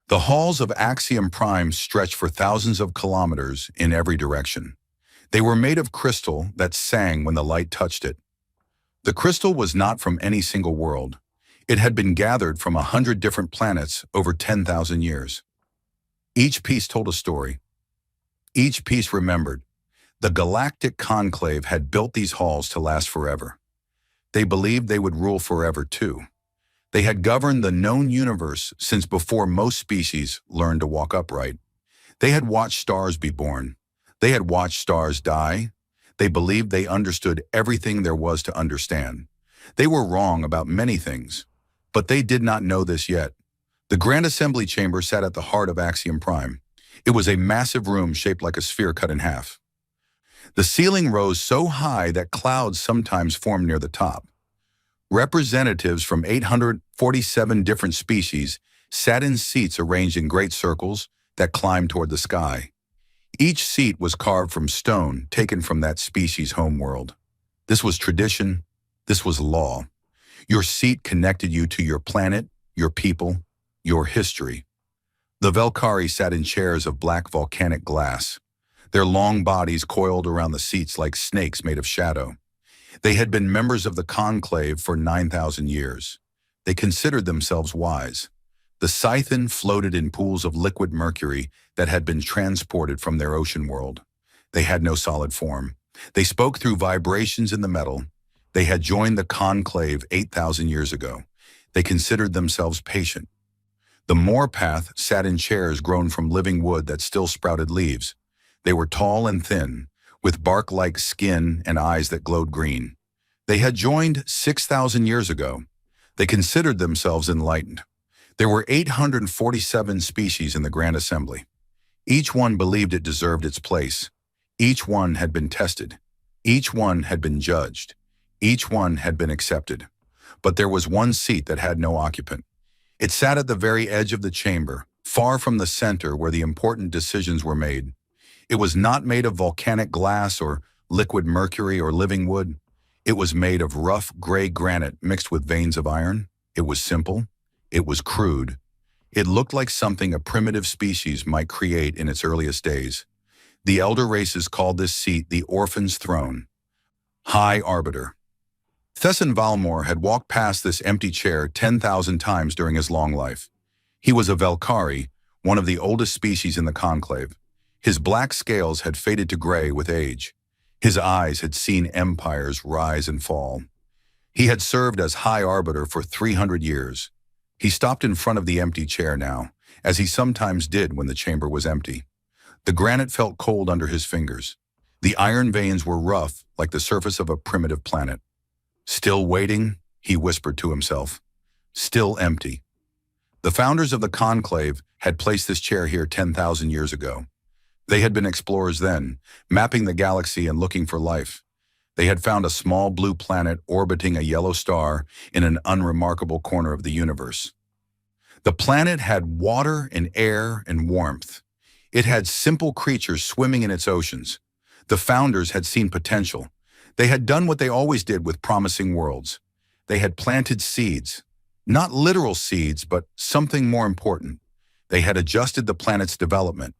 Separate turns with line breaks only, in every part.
The halls of Axiom Prime stretched for thousands of kilometers in every direction. They were made of crystal that sang when the light touched it. The crystal was not from any single world. It had been gathered from 100 different planets over 10,000 years. Each piece told a story. Each piece remembered. The galactic conclave had built these halls to last forever. They believed they would rule forever too. They had governed the known universe since before most species learned to walk upright. They had watched stars be born. They had watched stars die. They believed they understood everything there was to understand. They were wrong about many things, but they did not know this yet. The Grand Assembly Chamber sat at the heart of Axiom Prime. It was a massive room shaped like a sphere cut in half. The ceiling rose so high that clouds sometimes formed near the top. Representatives from 847 different species sat in seats arranged in great circles that climbed toward the sky. Each seat was carved from stone taken from that species' homeworld. This was tradition. This was law. Your seat connected you to your planet, your people, your history. The Velkari sat in chairs of black volcanic glass. Their long bodies coiled around the seats like snakes made of shadow. They had been members of the conclave for 9,000 years. They considered themselves wise. The Scythen floated in pools of liquid mercury that had been transported from their ocean world. They had no solid form. They spoke through vibrations in the metal. They had joined the conclave 8,000 years ago. They considered themselves patient. The Moorpath sat in chairs grown from living wood that still sprouted leaves. They were tall and thin, with bark-like skin and eyes that glowed green. They had joined 6,000 years ago. They considered themselves enlightened. There were 847 species in the Grand Assembly. Each one believed it deserved its place. Each one had been tested. Each one had been judged. Each one had been accepted. But there was one seat that had no occupant. It sat at the very edge of the chamber, far from the center where the important decisions were made. It was not made of volcanic glass or liquid mercury or living wood. It was made of rough gray granite mixed with veins of iron. It was simple. It was crude. It looked like something a primitive species might create in its earliest days. The elder races called this seat the Orphan's Throne. High Arbiter. Thesson Valmore had walked past this empty chair 10,000 times during his long life. He was a Velkari, one of the oldest species in the conclave. His black scales had faded to gray with age. His eyes had seen empires rise and fall. He had served as High Arbiter for 300 years. He stopped in front of the empty chair now, as he sometimes did when the chamber was empty. The granite felt cold under his fingers. The iron veins were rough, like the surface of a primitive planet. Still waiting, he whispered to himself. Still empty. The founders of the conclave had placed this chair here 10,000 years ago. They had been explorers then, mapping the galaxy and looking for life. They had found a small blue planet orbiting a yellow star in an unremarkable corner of the universe. The planet had water and air and warmth. It had simple creatures swimming in its oceans. The founders had seen potential. They had done what they always did with promising worlds. They had planted seeds. Not literal seeds, but something more important. They had adjusted the planet's development.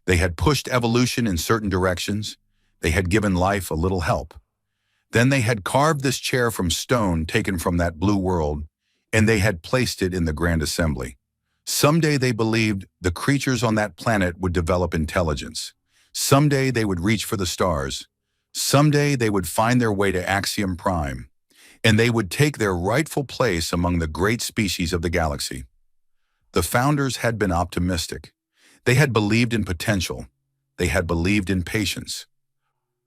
They had pushed evolution in certain directions. They had given life a little help. Then they had carved this chair from stone taken from that blue world, and they had placed it in the Grand Assembly. Someday they believed the creatures on that planet would develop intelligence. Someday they would reach for the stars. Someday they would find their way to Axiom Prime, and they would take their rightful place among the great species of the galaxy. The founders had been optimistic. They had believed in potential. They had believed in patience.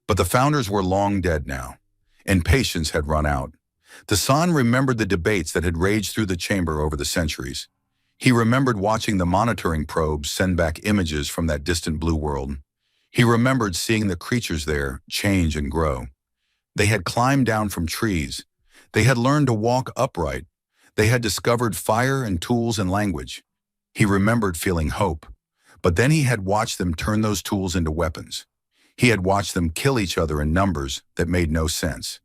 But the founders were long dead now, and patience had run out. Thesson remembered the debates that had raged through the chamber over the centuries. He remembered watching the monitoring probes send back images from that distant blue world. He remembered seeing the creatures there change and grow. They had climbed down from trees. They had learned to walk upright. They had discovered fire and tools and language. He remembered feeling hope. But then he had watched them turn those tools into weapons. He had watched them kill each other in numbers that made no sense.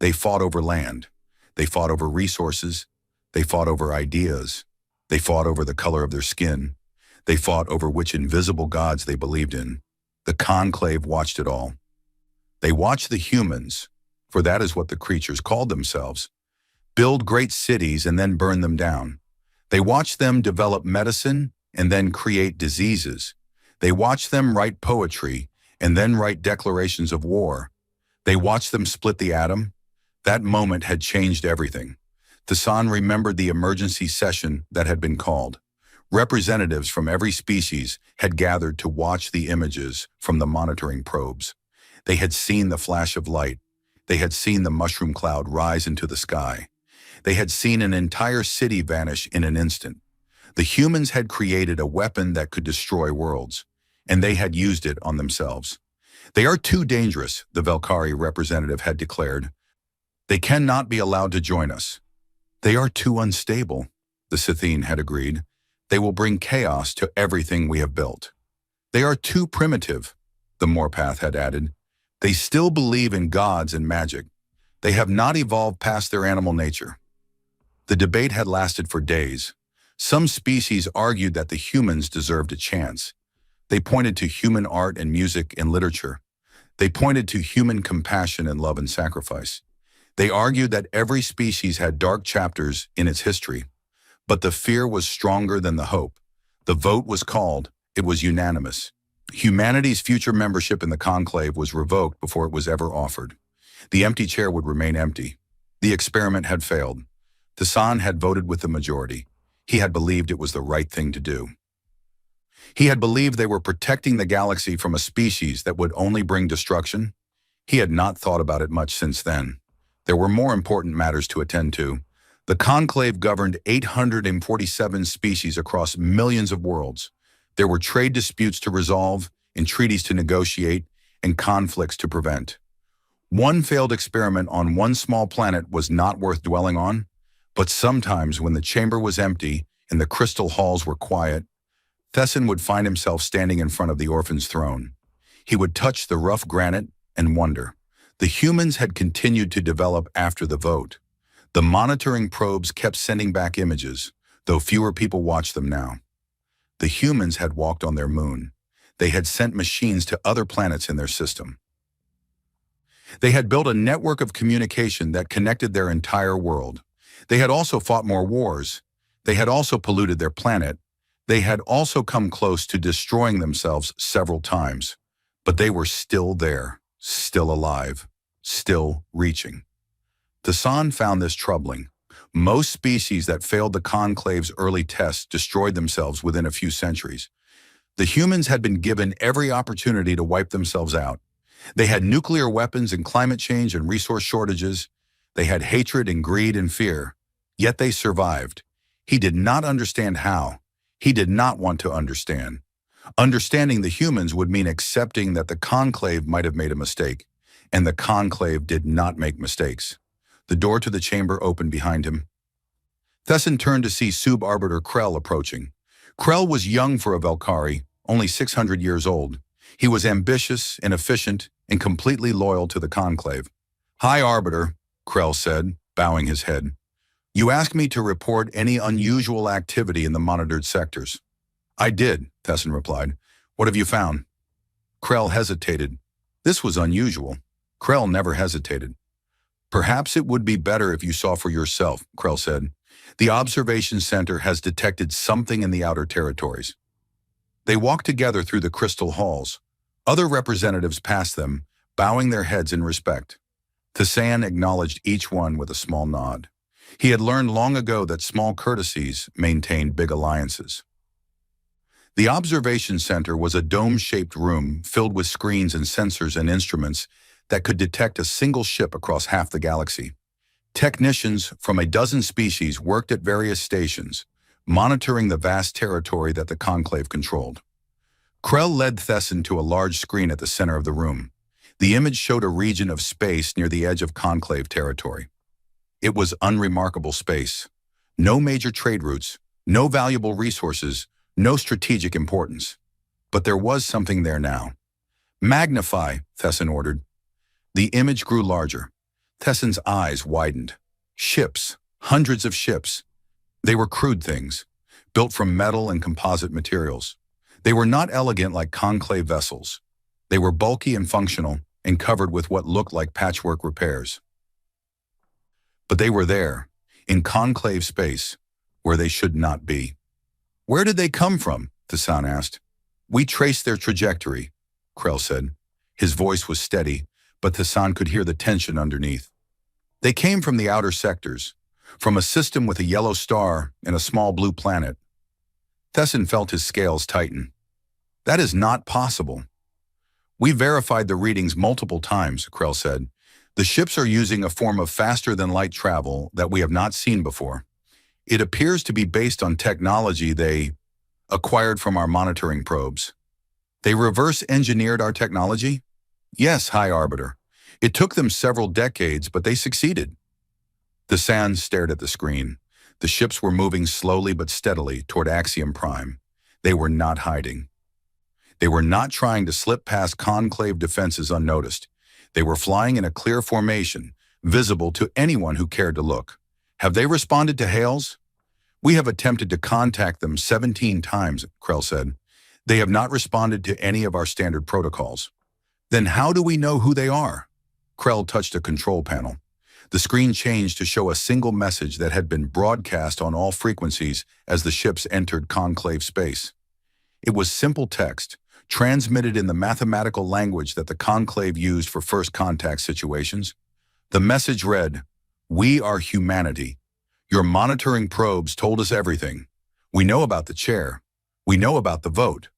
They fought over land. They fought over resources. They fought over ideas. They fought over the color of their skin. They fought over which invisible gods they believed in. The conclave watched it all. They watched the humans, for that is what the creatures called themselves, build great cities and then burn them down. They watched them develop medicine and then create diseases. They watched them write poetry and then write declarations of war. They watched them split the atom. That moment had changed everything. Thassan remembered the emergency session that had been called. Representatives from every species had gathered to watch the images from the monitoring probes. They had seen the flash of light. They had seen the mushroom cloud rise into the sky. They had seen an entire city vanish in an instant. The humans had created a weapon that could destroy worlds, and they had used it on themselves. They are too dangerous, the Velkari representative had declared. They cannot be allowed to join us. They are too unstable, the Scythene had agreed. They will bring chaos to everything we have built. They are too primitive, the Morpath had added. They still believe in gods and magic. They have not evolved past their animal nature. The debate had lasted for days. Some species argued that the humans deserved a chance. They pointed to human art and music and literature. They pointed to human compassion and love and sacrifice. They argued that every species had dark chapters in its history. But the fear was stronger than the hope. The vote was called. It was unanimous. Humanity's future membership in the conclave was revoked before it was ever offered. The empty chair would remain empty. The experiment had failed. Thassan had voted with the majority. He had believed it was the right thing to do. He had believed they were protecting the galaxy from a species that would only bring destruction. He had not thought about it much since then. There were more important matters to attend to. The conclave governed 847 species across millions of worlds. There were trade disputes to resolve, and treaties to negotiate, and conflicts to prevent. One failed experiment on one small planet was not worth dwelling on, but sometimes when the chamber was empty and the crystal halls were quiet, Thassan would find himself standing in front of the orphan's throne. He would touch the rough granite and wonder. The humans had continued to develop after the vote. The monitoring probes kept sending back images, though fewer people watched them now. The humans had walked on their moon. They had sent machines to other planets in their system. They had built a network of communication that connected their entire world. They had also fought more wars. They had also polluted their planet. They had also come close to destroying themselves several times. But they were still there, still alive, still reaching. Thassan found this troubling. Most species that failed the conclave's early tests destroyed themselves within a few centuries. The humans had been given every opportunity to wipe themselves out. They had nuclear weapons and climate change and resource shortages. They had hatred and greed and fear. Yet they survived. He did not understand how. He did not want to understand. Understanding the humans would mean accepting that the conclave might have made a mistake, and the conclave did not make mistakes. The door to the chamber opened behind him. Thassan turned to see Subarbiter Krell approaching. Krell was young for a Velkari, only 600 years old. He was ambitious and efficient and completely loyal to the conclave. "Hi, Arbiter," Krell said, bowing his head. "You asked me to report any unusual activity in the monitored sectors." "I did," Thassan replied. "What have you found?" Krell hesitated. This was unusual. Krell never hesitated. "Perhaps it would be better if you saw for yourself," Krell said. "The observation center has detected something in the outer territories." They walked together through the crystal halls. Other representatives passed them, bowing their heads in respect. Thassan acknowledged each one with a small nod. He had learned long ago that small courtesies maintained big alliances. The observation center was a dome-shaped room filled with screens and sensors and instruments that could detect a single ship across half the galaxy. Technicians from a dozen species worked at various stations, monitoring the vast territory that the conclave controlled. Krell led Thassan to a large screen at the center of the room. The image showed a region of space near the edge of conclave territory. It was unremarkable space. No major trade routes, no valuable resources, no strategic importance. But there was something there now. "Magnify," Thassan ordered. The image grew larger. Thassan's eyes widened. Ships, hundreds of ships. They were crude things, built from metal and composite materials. They were not elegant like conclave vessels. They were bulky and functional and covered with what looked like patchwork repairs. But they were there, in conclave space, where they should not be. Where did they come from? Tassan asked. We traced their trajectory, Krell said. His voice was steady, but Tassan could hear the tension underneath. They came from the outer sectors, from a system with a yellow star and a small blue planet. Tessin felt his scales tighten. That is not possible. We verified the readings multiple times, Krell said. The ships are using a form of faster-than-light travel that we have not seen before. It appears to be based on technology they acquired from our monitoring probes. They reverse-engineered our technology? Yes, High Arbiter. It took them several decades, but they succeeded. The Sands stared at the screen. The ships were moving slowly but steadily toward Axiom Prime. They were not hiding. They were not trying to slip past conclave defenses unnoticed. They were flying in a clear formation, visible to anyone who cared to look. Have they responded to hails? We have attempted to contact them 17 times, Krell said. They have not responded to any of our standard protocols. Then how do we know who they are? Krell touched a control panel. The screen changed to show a single message that had been broadcast on all frequencies as the ships entered conclave space. It was simple text, transmitted in the mathematical language that the conclave used for first contact situations. The message read, "We are humanity. Your monitoring probes told us everything. We know about the chair. We know about the vote.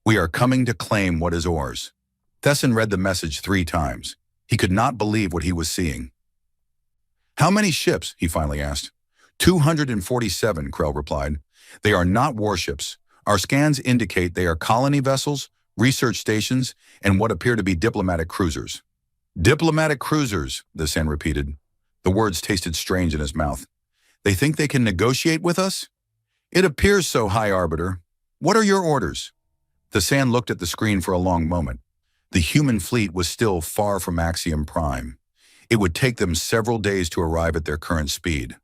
We are coming to claim what is ours." Tessin read the message 3 times. He could not believe what he was seeing. How many ships? He finally asked. 247, Krell replied. They are not warships. Our scans indicate they are colony vessels, research stations, and what appear to be diplomatic cruisers. Diplomatic cruisers, the San repeated. The words tasted strange in his mouth. They think they can negotiate with us? It appears so, High Arbiter. What are your orders? The San looked at the screen for a long moment. The human fleet was still far from Axiom Prime. It would take them several days to arrive at their current speed.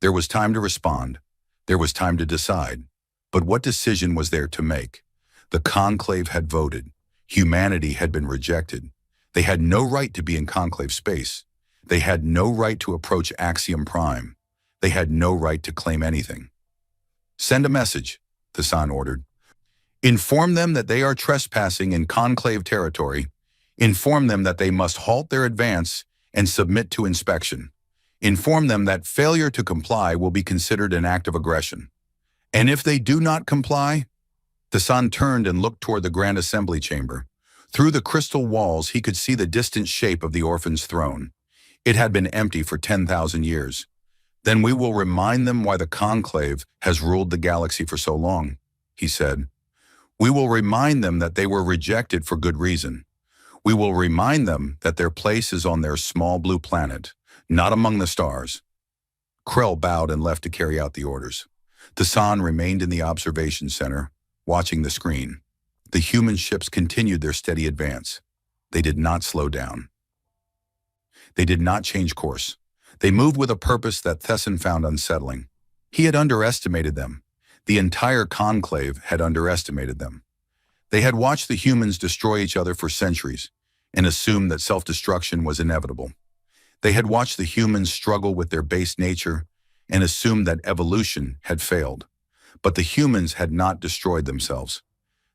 There was time to respond. There was time to decide. But what decision was there to make? The conclave had voted. Humanity had been rejected. They had no right to be in conclave space. They had no right to approach Axiom Prime. They had no right to claim anything. Send a message, Tassan ordered. Inform them that they are trespassing in conclave territory. Inform them that they must halt their advance and submit to inspection. Inform them that failure to comply will be considered an act of aggression. And if they do not comply? Tassan turned and looked toward the Grand Assembly Chamber. Through the crystal walls, he could see the distant shape of the orphan's throne. It had been empty for 10,000 years. Then we will remind them why the conclave has ruled the galaxy for so long, he said. We will remind them that they were rejected for good reason. We will remind them that their place is on their small blue planet, not among the stars. Krell bowed and left to carry out the orders. Tassan remained in the observation center, watching the screen. The human ships continued their steady advance. They did not slow down. They did not change course. They moved with a purpose that Tessin found unsettling. He had underestimated them. The entire conclave had underestimated them. They had watched the humans destroy each other for centuries and assumed that self-destruction was inevitable. They had watched the humans struggle with their base nature and assumed that evolution had failed. But the humans had not destroyed themselves.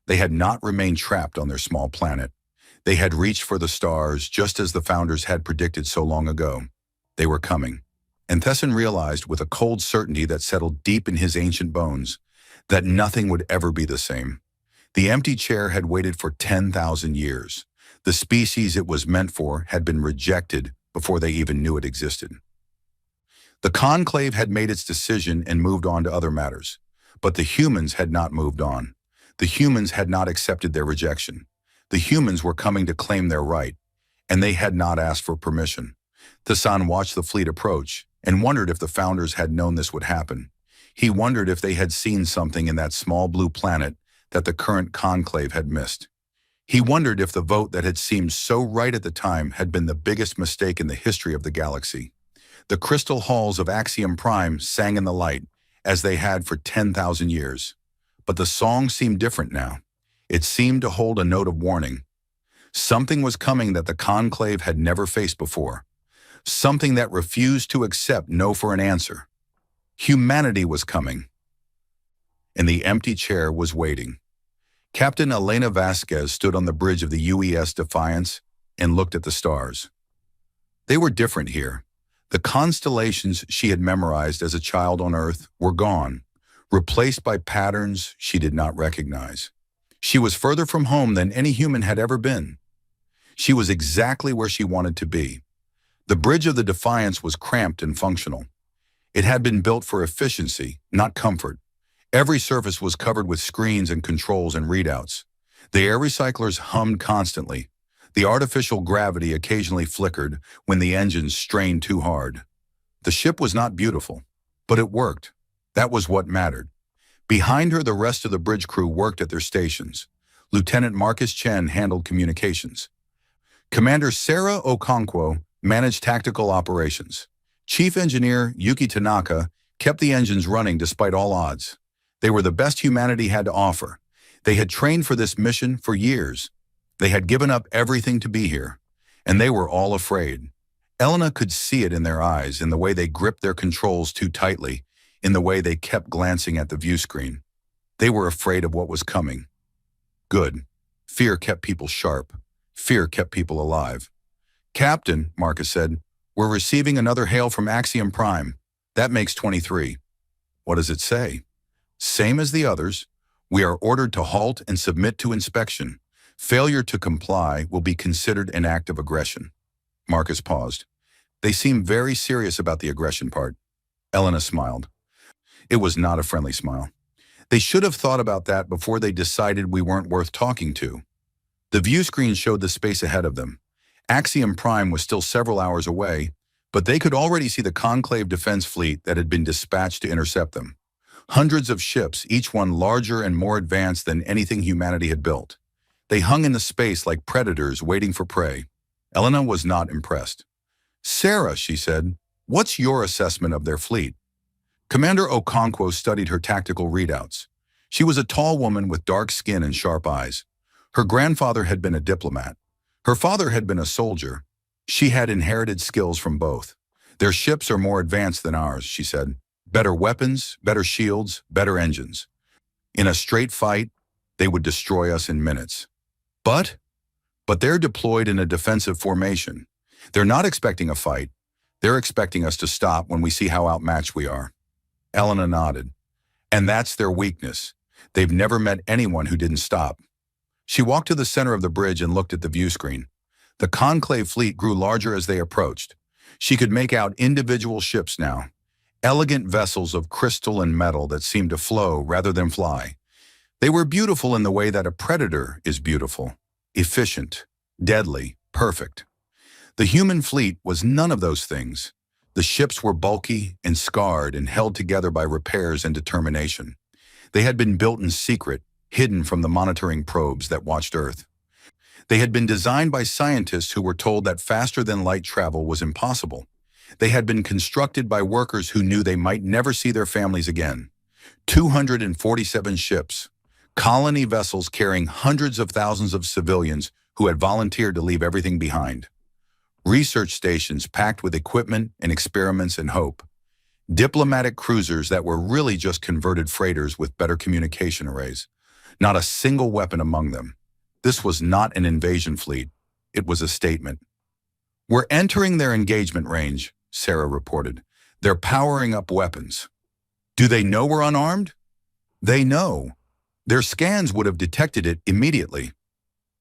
They had not remained trapped on their small planet. They had reached for the stars just as the founders had predicted so long ago. They were coming. And Tessin realized with a cold certainty that settled deep in his ancient bones that nothing would ever be the same. The empty chair had waited for 10,000 years. The species it was meant for had been rejected before they even knew it existed. The conclave had made its decision and moved on to other matters. But the humans had not moved on. The humans had not accepted their rejection. The humans were coming to claim their right, and they had not asked for permission. Tassan watched the fleet approach and wondered if the founders had known this would happen. He wondered if they had seen something in that small blue planet that the current conclave had missed. He wondered if the vote that had seemed so right at the time had been the biggest mistake in the history of the galaxy. The crystal halls of Axiom Prime sang in the light, as they had for 10,000 years. But the song seemed different now. It seemed to hold a note of warning. Something was coming that the conclave had never faced before. Something that refused to accept no for an answer. Humanity was coming. And the empty chair was waiting. Captain Elena Vasquez stood on the bridge of the UES Defiance and looked at the stars. They were different here. The constellations she had memorized as a child on Earth were gone, replaced by patterns she did not recognize. She was further from home than any human had ever been. She was exactly where she wanted to be. The bridge of the Defiance was cramped and functional. It had been built for efficiency, not comfort. Every surface was covered with screens and controls and readouts. The air recyclers hummed constantly. The artificial gravity occasionally flickered when the engines strained too hard. The ship was not beautiful, but it worked. That was what mattered. Behind her, the rest of the bridge crew worked at their stations. Lieutenant Marcus Chen handled communications. Commander Sarah Okonkwo managed tactical operations. Chief Engineer Yuki Tanaka kept the engines running despite all odds. They were the best humanity had to offer. They had trained for this mission for years. They had given up everything to be here, and they were all afraid. Elena could see it in their eyes, in the way they gripped their controls too tightly, in the way they kept glancing at the view screen. They were afraid of what was coming. Good. Fear kept people sharp. Fear kept people alive. Captain, Marcus said, we're receiving another hail from Axiom Prime. That makes 23. What does it say? Same as the others. We are ordered to halt and submit to inspection. Failure to comply will be considered an act of aggression. Marcus paused. They seemed very serious about the aggression part. Elena smiled. It was not a friendly smile. They should have thought about that before they decided we weren't worth talking to. The view screen showed the space ahead of them. Axiom Prime was still several hours away, but they could already see the Conclave defense fleet that had been dispatched to intercept them. Hundreds of ships, each one larger and more advanced than anything humanity had built. They hung in the space like predators waiting for prey. Elena was not impressed. Sarah, she said, what's your assessment of their fleet? Commander Okonkwo studied her tactical readouts. She was a tall woman with dark skin and sharp eyes. Her grandfather had been a diplomat. Her father had been a soldier. She had inherited skills from both. Their ships are more advanced than ours, she said. Better weapons, better shields, better engines. In a straight fight, they would destroy us in minutes. But they're deployed in a defensive formation. They're not expecting a fight. They're expecting us to stop when we see how outmatched we are. Elena nodded. And that's their weakness. They've never met anyone who didn't stop. She walked to the center of the bridge and looked at the view screen. The Conclave fleet grew larger as they approached. She could make out individual ships now. Elegant vessels of crystal and metal that seemed to flow rather than fly. They were beautiful in the way that a predator is beautiful. Efficient, deadly, perfect. The human fleet was none of those things. The ships were bulky and scarred and held together by repairs and determination. They had been built in secret, hidden from the monitoring probes that watched Earth. They had been designed by scientists who were told that faster-than-light travel was impossible. They had been constructed by workers who knew they might never see their families again. 247 ships, colony vessels carrying hundreds of thousands of civilians who had volunteered to leave everything behind. Research stations packed with equipment and experiments and hope. Diplomatic cruisers that were really just converted freighters with better communication arrays. Not a single weapon among them. This was not an invasion fleet. It was a statement. We're entering their engagement range, Sarah reported. They're powering up weapons. Do they know we're unarmed? They know. Their scans would have detected it immediately.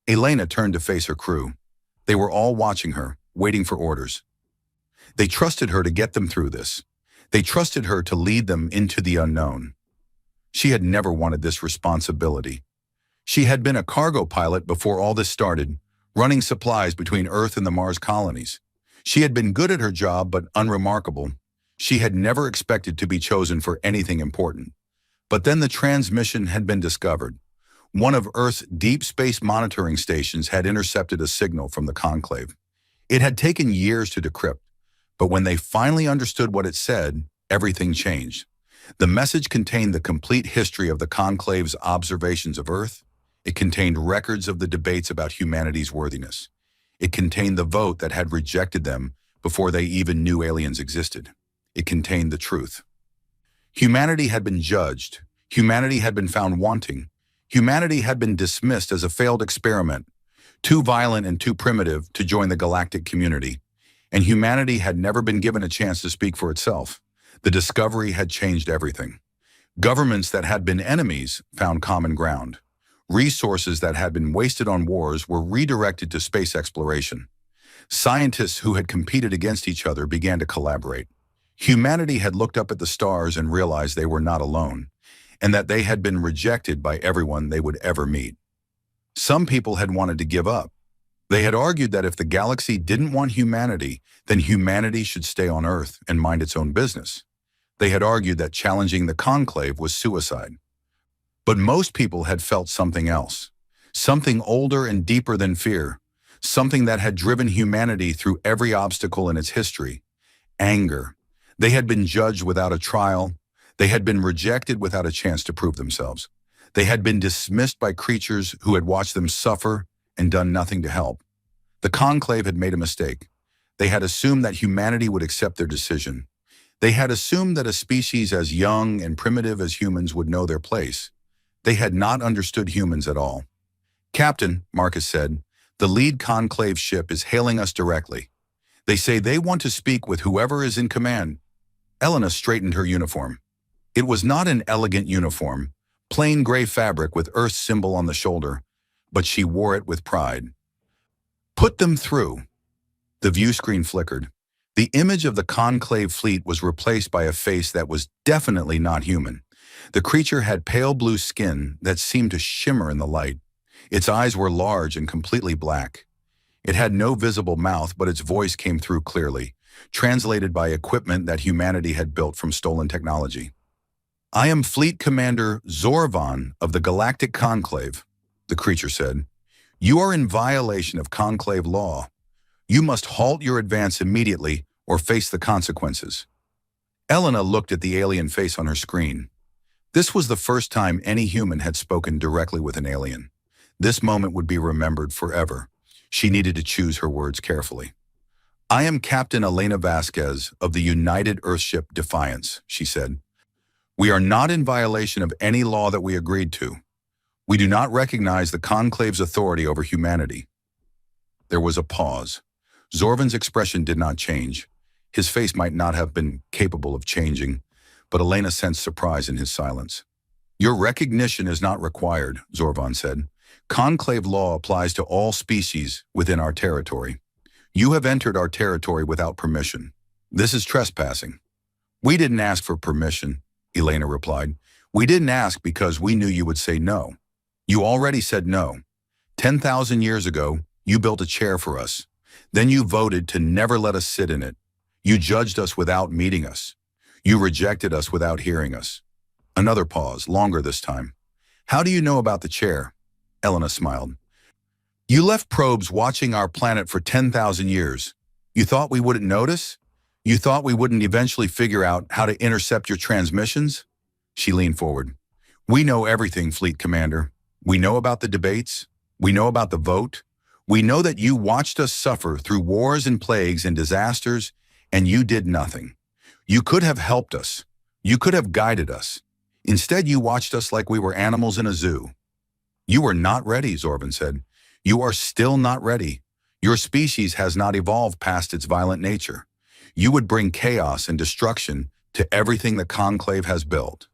Elena turned to face her crew. They were all watching her, waiting for orders. They trusted her to get them through this. They trusted her to lead them into the unknown. She had never wanted this responsibility. She had been a cargo pilot before all this started, running supplies between Earth and the Mars colonies. She had been good at her job, but unremarkable. She had never expected to be chosen for anything important. But then the transmission had been discovered. One of Earth's deep space monitoring stations had intercepted a signal from the Conclave. It had taken years to decrypt, but when they finally understood what it said, everything changed. The message contained the complete history of the Conclave's observations of Earth. It contained records of the debates about humanity's worthiness. It contained the vote that had rejected them before they even knew aliens existed. It contained the truth. Humanity had been judged. Humanity had been found wanting. Humanity had been dismissed as a failed experiment, too violent and too primitive to join the galactic community. And humanity had never been given a chance to speak for itself. The discovery had changed everything. Governments that had been enemies found common ground. Resources that had been wasted on wars were redirected to space exploration. Scientists who had competed against each other began to collaborate. Humanity had looked up at the stars and realized they were not alone, and that they had been rejected by everyone they would ever meet. Some people had wanted to give up. They had argued that if the galaxy didn't want humanity, then humanity should stay on Earth and mind its own business. They had argued that challenging the conclave was suicide. But most people had felt something else, something older and deeper than fear, something that had driven humanity through every obstacle in its history: anger. They had been judged without a trial. They had been rejected without a chance to prove themselves. They had been dismissed by creatures who had watched them suffer and done nothing to help. The conclave had made a mistake. They had assumed that humanity would accept their decision. They had assumed that a species as young and primitive as humans would know their place. They had not understood humans at all. "Captain," Marcus said, "the lead conclave ship is hailing us directly. They say they want to speak with whoever is in command." Elena straightened her uniform. It was not an elegant uniform, plain gray fabric with Earth's symbol on the shoulder, but she wore it with pride. "Put them through." The view screen flickered. The image of the conclave fleet was replaced by a face that was definitely not human. The creature had pale blue skin that seemed to shimmer in the light. Its eyes were large and completely black. It had no visible mouth, but its voice came through clearly, translated by equipment that humanity had built from stolen technology. "I am Fleet Commander Zorvan of the Galactic Conclave," the creature said. "You are in violation of conclave law. You must halt your advance immediately or face the consequences." Elena looked at the alien face on her screen. This was the first time any human had spoken directly with an alien. This moment would be remembered forever. She needed to choose her words carefully. "I am Captain Elena Vasquez of the United Earthship Defiance," she said. "We are not in violation of any law that we agreed to. We do not recognize the conclave's authority over humanity." There was a pause. Zorvan's expression did not change. His face might not have been capable of changing, but Elena sensed surprise in his silence. "Your recognition is not required," Zorvan said. "Conclave law applies to all species within our territory. You have entered our territory without permission. This is trespassing." "We didn't ask for permission," Elena replied. "We didn't ask because we knew you would say no. You already said no. 10,000 years ago, you built a chair for us. Then you voted to never let us sit in it. You judged us without meeting us. You rejected us without hearing us." Another pause, longer this time. "How do you know about the chair?" Elena smiled. "You left probes watching our planet for 10,000 years. You thought we wouldn't notice? You thought we wouldn't eventually figure out how to intercept your transmissions?" She leaned forward. "We know everything, Fleet Commander. We know about the debates. We know about the vote. We know that you watched us suffer through wars and plagues and disasters, and you did nothing. You could have helped us. You could have guided us. Instead, you watched us like we were animals in a zoo." "You were not ready," Zorvan said. "You are still not ready. Your species has not evolved past its violent nature. You would bring chaos and destruction to everything the Conclave has built."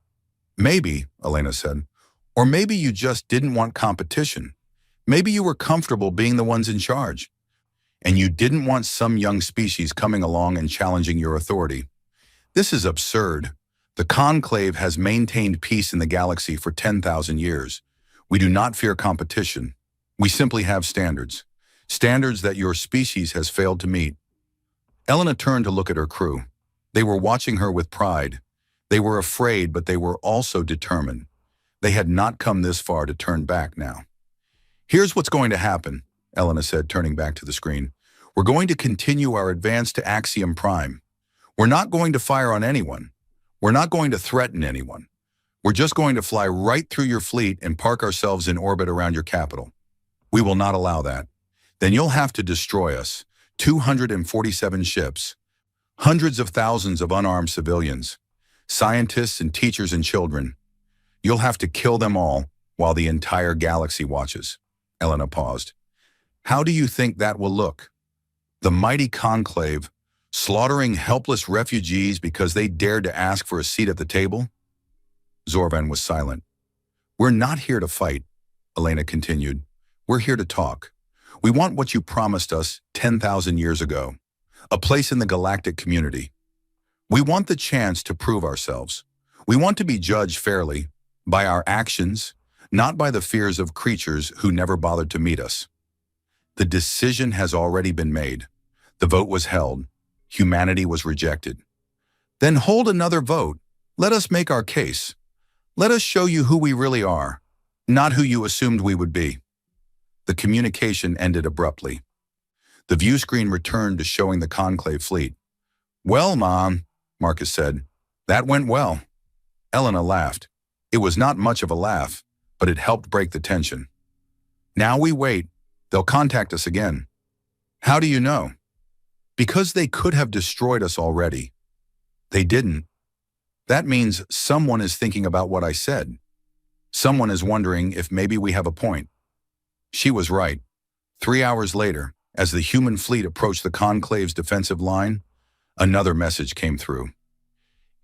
"Maybe," Elena said. "Or maybe you just didn't want competition. Maybe you were comfortable being the ones in charge. And you didn't want some young species coming along and challenging your authority. This is absurd. The Conclave has maintained peace in the galaxy for 10,000 years. We do not fear competition. We simply have standards. Standards that your species has failed to meet." Elena turned to look at her crew. They were watching her with pride. They were afraid, but they were also determined. They had not come this far to turn back now. "Here's what's going to happen," Elena said, turning back to the screen. "We're going to continue our advance to Axiom Prime. We're not going to fire on anyone. We're not going to threaten anyone. We're just going to fly right through your fleet and park ourselves in orbit around your capital. We will not allow that. Then you'll have to destroy us. 247 ships, hundreds of thousands of unarmed civilians, scientists and teachers and children. You'll have to kill them all while the entire galaxy watches. Elena paused. How do you think that will look? The mighty conclave, slaughtering helpless refugees because they dared to ask for a seat at the table? Zorvan was silent. We're not here to fight, Elena continued. We're here to talk. We want what you promised us 10,000 years ago, a place in the galactic community. We want the chance to prove ourselves. We want to be judged fairly by our actions, not by the fears of creatures who never bothered to meet us. The decision has already been made. The vote was held. Humanity was rejected. Then hold another vote. Let us make our case. Let us show you who we really are, not who you assumed we would be. The communication ended abruptly. The view screen returned to showing the conclave fleet. Well, Mom, Marcus said, that went well. Elena laughed. It was not much of a laugh, but it helped break the tension. Now we wait. They'll contact us again. How do you know? Because they could have destroyed us already. They didn't. That means someone is thinking about what I said. Someone is wondering if maybe we have a point. She was right. 3 hours later, as the human fleet approached the conclave's defensive line, another message came through.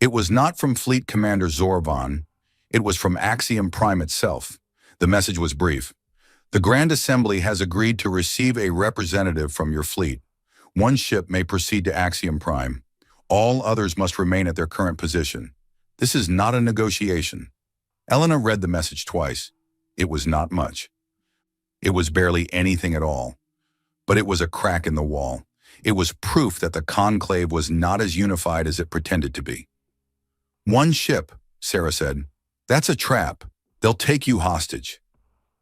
It was not from Fleet Commander Zorvan. It was from Axiom Prime itself. The message was brief. The Grand Assembly has agreed to receive a representative from your fleet. One ship may proceed to Axiom Prime. All others must remain at their current position. This is not a negotiation. Elena read the message twice. It was not much. It was barely anything at all. But it was a crack in the wall. It was proof that the conclave was not as unified as it pretended to be. One ship, Sarah said. That's a trap. They'll take you hostage.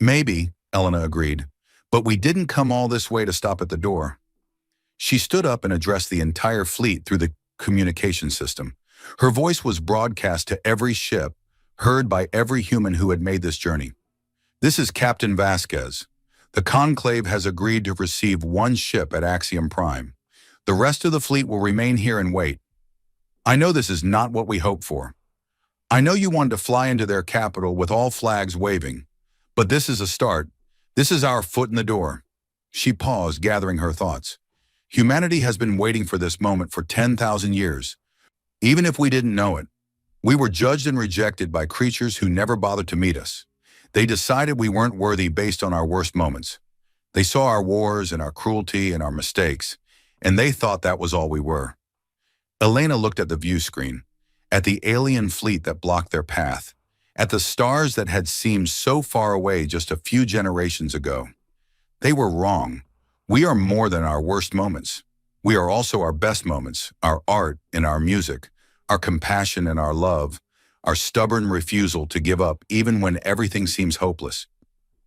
Maybe, Elena agreed, but we didn't come all this way to stop at the door. She stood up and addressed the entire fleet through the communication system. Her voice was broadcast to every ship, heard by every human who had made this journey. This is Captain Vasquez. The conclave has agreed to receive one ship at Axiom Prime. The rest of the fleet will remain here and wait. I know this is not what we hoped for. I know you wanted to fly into their capital with all flags waving, but this is a start. This is our foot in the door. She paused, gathering her thoughts. Humanity has been waiting for this moment for 10,000 years. Even if we didn't know it, we were judged and rejected by creatures who never bothered to meet us. They decided we weren't worthy based on our worst moments. They saw our wars and our cruelty and our mistakes, and they thought that was all we were. Elena looked at the view screen, at the alien fleet that blocked their path, at the stars that had seemed so far away just a few generations ago. They were wrong. We are more than our worst moments. We are also our best moments, our art and our music, our compassion and our love, our stubborn refusal to give up even when everything seems hopeless.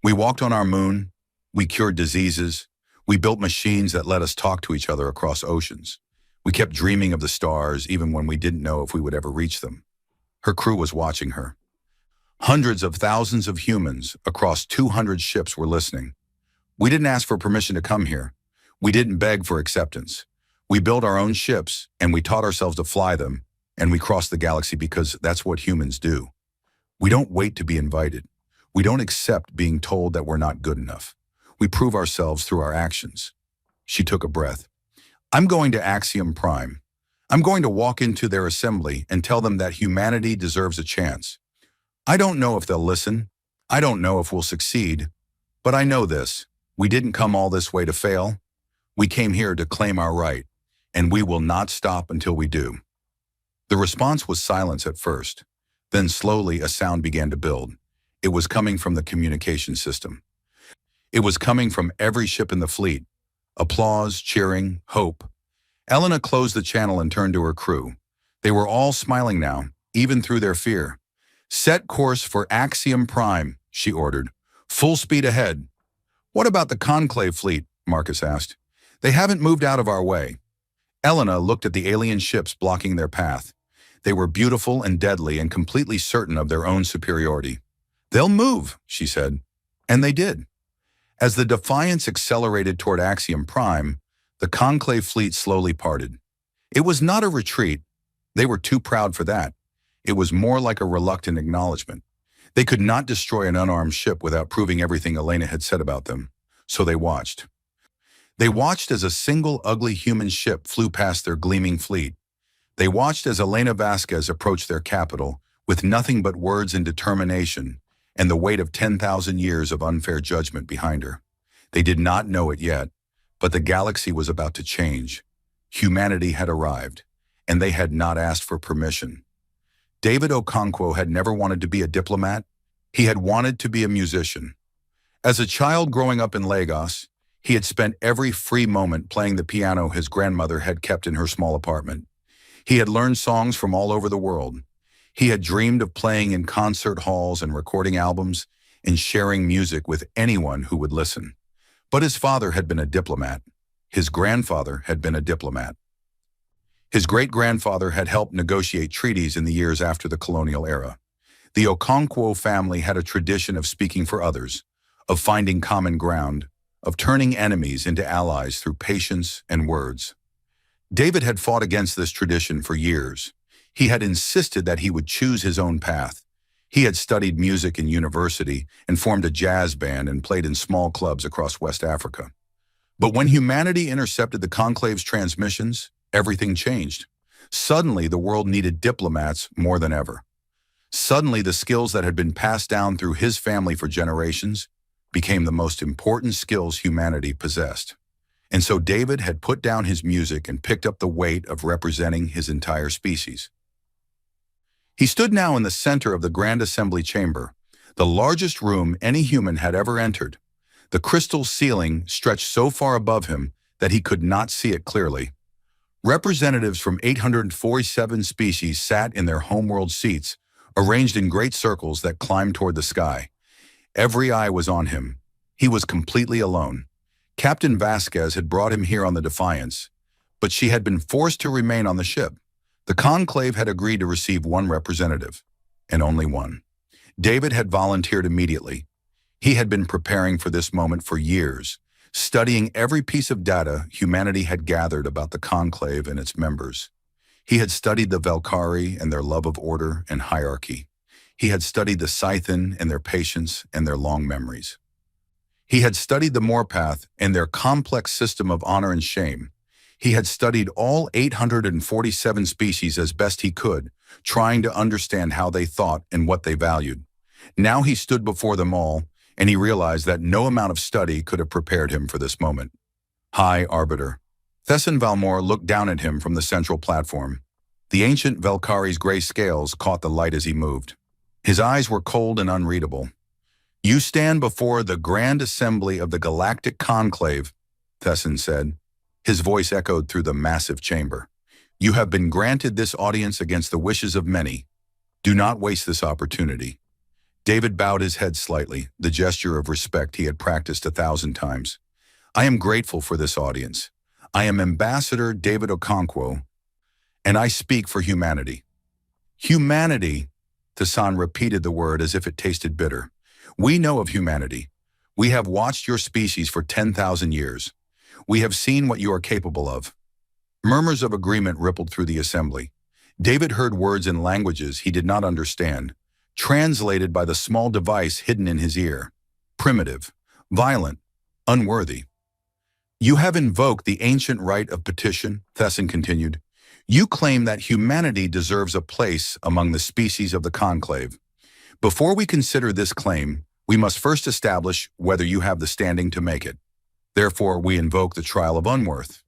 We walked on our moon, we cured diseases, we built machines that let us talk to each other across oceans. We kept dreaming of the stars even when we didn't know if we would ever reach them. Her crew was watching her. Hundreds of thousands of humans across 200 ships were listening. We didn't ask for permission to come here. We didn't beg for acceptance. We built our own ships and we taught ourselves to fly them, and we crossed the galaxy because that's what humans do. We don't wait to be invited. We don't accept being told that we're not good enough. We prove ourselves through our actions. She took a breath. I'm going to Axiom Prime. I'm going to walk into their assembly and tell them that humanity deserves a chance. I don't know if they'll listen. I don't know if we'll succeed. But I know this. We didn't come all this way to fail. We came here to claim our right, and we will not stop until we do. The response was silence at first. Then slowly a sound began to build. It was coming from the communication system. It was coming from every ship in the fleet. Applause, cheering, hope. Elena closed the channel and turned to her crew. They were all smiling now, even through their fear. Set course for Axiom Prime, she ordered. Full speed ahead. What about the conclave fleet? Marcus asked. They haven't moved out of our way. Elena looked at the alien ships blocking their path. They were beautiful and deadly and completely certain of their own superiority. "They'll move," she said. And they did. As the Defiance accelerated toward Axiom Prime, the Conclave fleet slowly parted. It was not a retreat. They were too proud for that. It was more like a reluctant acknowledgement. They could not destroy an unarmed ship without proving everything Elena had said about them. So they watched. They watched as a single ugly human ship flew past their gleaming fleet. They watched as Elena Vasquez approached their capital with nothing but words and determination and the weight of 10,000 years of unfair judgment behind her. They did not know it yet, but the galaxy was about to change. Humanity had arrived, and they had not asked for permission. David Okonkwo had never wanted to be a diplomat. He had wanted to be a musician. As a child growing up in Lagos, he had spent every free moment playing the piano his grandmother had kept in her small apartment. He had learned songs from all over the world. He had dreamed of playing in concert halls and recording albums and sharing music with anyone who would listen. But his father had been a diplomat. His grandfather had been a diplomat. His great-grandfather had helped negotiate treaties in the years after the colonial era. The Okonkwo family had a tradition of speaking for others, of finding common ground, of turning enemies into allies through patience and words. David had fought against this tradition for years. He had insisted that he would choose his own path. He had studied music in university and formed a jazz band and played in small clubs across West Africa. But when humanity intercepted the Conclave's transmissions, everything changed. Suddenly, the world needed diplomats more than ever. Suddenly, the skills that had been passed down through his family for generations became the most important skills humanity possessed. And so David had put down his music and picked up the weight of representing his entire species. He stood now in the center of the Grand Assembly Chamber, the largest room any human had ever entered. The crystal ceiling stretched so far above him that he could not see it clearly. Representatives from 847 species sat in their homeworld seats, arranged in great circles that climbed toward the sky. Every eye was on him. He was completely alone. Captain Vasquez had brought him here on the Defiance, but she had been forced to remain on the ship. The Conclave had agreed to receive one representative, and only one. David had volunteered immediately. He had been preparing for this moment for years, studying every piece of data humanity had gathered about the Conclave and its members. He had studied the Valkyrie and their love of order and hierarchy. He had studied the Scythen and their patience and their long memories. He had studied the Morpath and their complex system of honor and shame. He had studied all 847 species as best he could, trying to understand how they thought and what they valued. Now he stood before them all, and he realized that no amount of study could have prepared him for this moment. High Arbiter. Thesson Valmore looked down at him from the central platform. The ancient Valkyrie's gray scales caught the light as he moved. His eyes were cold and unreadable. "You stand before the Grand Assembly of the Galactic Conclave," Thesson said. His voice echoed through the massive chamber. "You have been granted this audience against the wishes of many. Do not waste this opportunity." David bowed his head slightly, the gesture of respect he had practiced 1,000 times. "I am grateful for this audience. I am Ambassador David Okonkwo, and I speak for humanity." Humanity, Thesson repeated the word as if it tasted bitter. "We know of humanity. We have watched your species for 10,000 years. We have seen what you are capable of." Murmurs of agreement rippled through the assembly. David heard words in languages he did not understand, translated by the small device hidden in his ear. Primitive, violent, unworthy. "You have invoked the ancient right of petition," Thesson continued. "You claim that humanity deserves a place among the species of the Conclave. Before we consider this claim, we must first establish whether you have the standing to make it. Therefore, we invoke the trial of Unworth."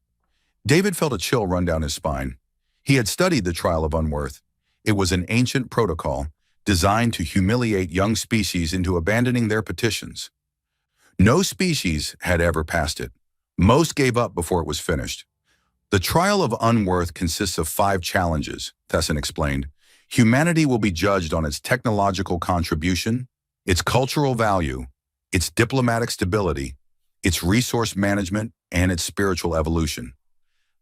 David felt a chill run down his spine. He had studied the trial of Unworth. It was an ancient protocol designed to humiliate young species into abandoning their petitions. No species had ever passed it. Most gave up before it was finished. "The trial of Unworth consists of 5 challenges," Thesson explained. "Humanity will be judged on its technological contribution, its cultural value, its diplomatic stability, its resource management, and its spiritual evolution.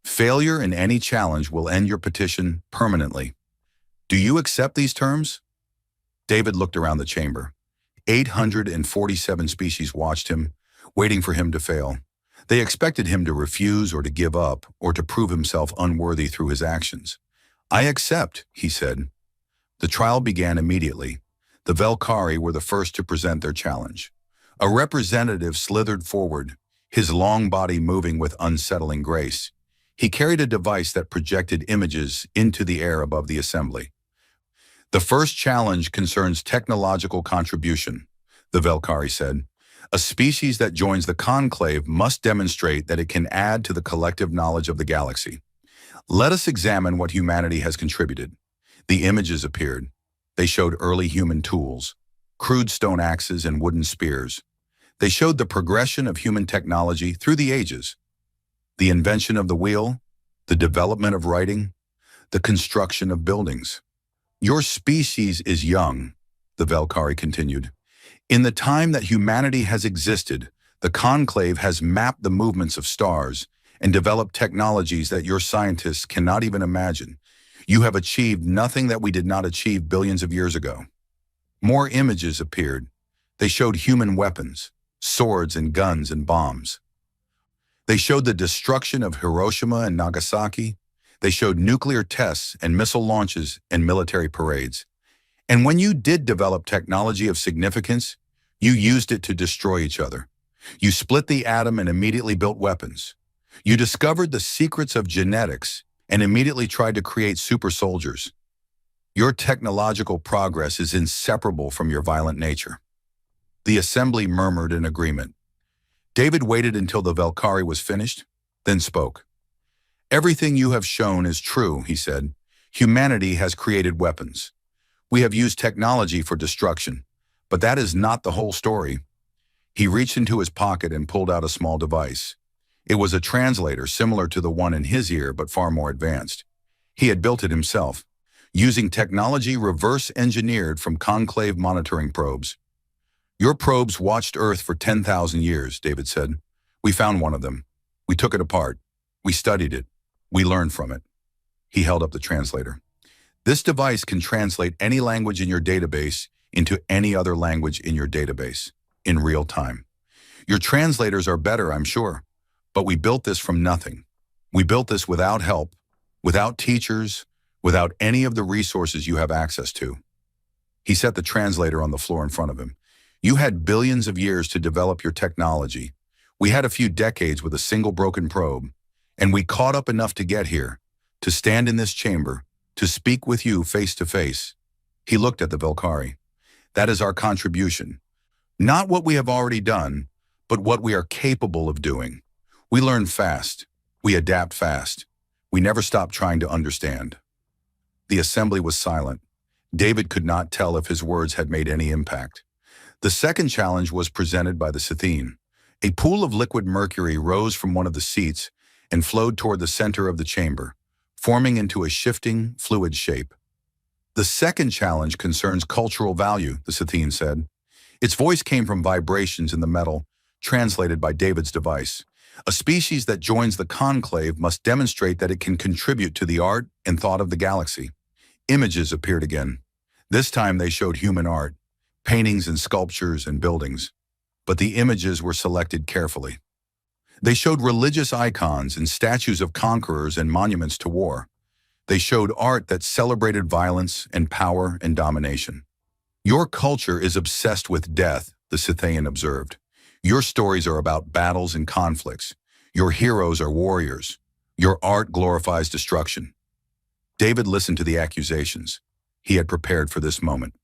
Failure in any challenge will end your petition permanently." Do you accept these terms? David looked around the chamber. 847 species watched him, waiting for him to fail. They expected him to refuse or to give up or to prove himself unworthy through his actions. I accept, he said. The trial began immediately. The Velkari were the first to present their challenge. A representative slithered forward, his long body moving with unsettling grace. He carried a device that projected images into the air above the assembly. The first challenge concerns technological contribution, the Velkari said. A species that joins the conclave must demonstrate that it can add to the collective knowledge of the galaxy. Let us examine what humanity has contributed. The images appeared. They showed early human tools, crude stone axes and wooden spears. They showed the progression of human technology through the ages. The invention of the wheel, the development of writing, the construction of buildings. Your species is young, the Velkari continued. In the time that humanity has existed, the conclave has mapped the movements of stars and developed technologies that your scientists cannot even imagine. You have achieved nothing that we did not achieve billions of years ago. More images appeared. They showed human weapons, swords and guns and bombs. They showed the destruction of Hiroshima and Nagasaki. They showed nuclear tests and missile launches and military parades. And when you did develop technology of significance, you used it to destroy each other. You split the atom and immediately built weapons. You discovered the secrets of genetics and immediately tried to create super soldiers. Your technological progress is inseparable from your violent nature. The assembly murmured in agreement. David waited until the Velkari was finished, then spoke. Everything you have shown is true, he said. Humanity has created weapons. We have used technology for destruction, but that is not the whole story. He reached into his pocket and pulled out a small device. It was a translator similar to the one in his ear, but far more advanced. He had built it himself, using technology reverse-engineered from conclave monitoring probes. Your probes watched Earth for 10,000 years, David said. We found one of them. We took it apart. We studied it. We learned from it. He held up the translator. This device can translate any language in your database into any other language in your database, in real time. Your translators are better, I'm sure, but we built this from nothing. We built this without help, without teachers, without any of the resources you have access to. He set the translator on the floor in front of him. You had billions of years to develop your technology. We had a few decades with a single broken probe, and we caught up enough to get here, to stand in this chamber, to speak with you face to face. He looked at the Velkari. That is our contribution. Not what we have already done, but what we are capable of doing. We learn fast. We adapt fast. We never stop trying to understand. The assembly was silent. David could not tell if his words had made any impact. The second challenge was presented by the Scythene. A pool of liquid mercury rose from one of the seats and flowed toward the center of the chamber, forming into a shifting, fluid shape. The second challenge concerns cultural value, the Scythene said. Its voice came from vibrations in the metal, translated by David's device. A species that joins the conclave must demonstrate that it can contribute to the art and thought of the galaxy. Images appeared again. This time they showed human art, paintings and sculptures and buildings. But the images were selected carefully. They showed religious icons and statues of conquerors and monuments to war. They showed art that celebrated violence and power and domination. Your culture is obsessed with death, the Scythian observed. Your stories are about battles and conflicts. Your heroes are warriors. Your art glorifies destruction. David listened to the accusations. He had prepared for this moment.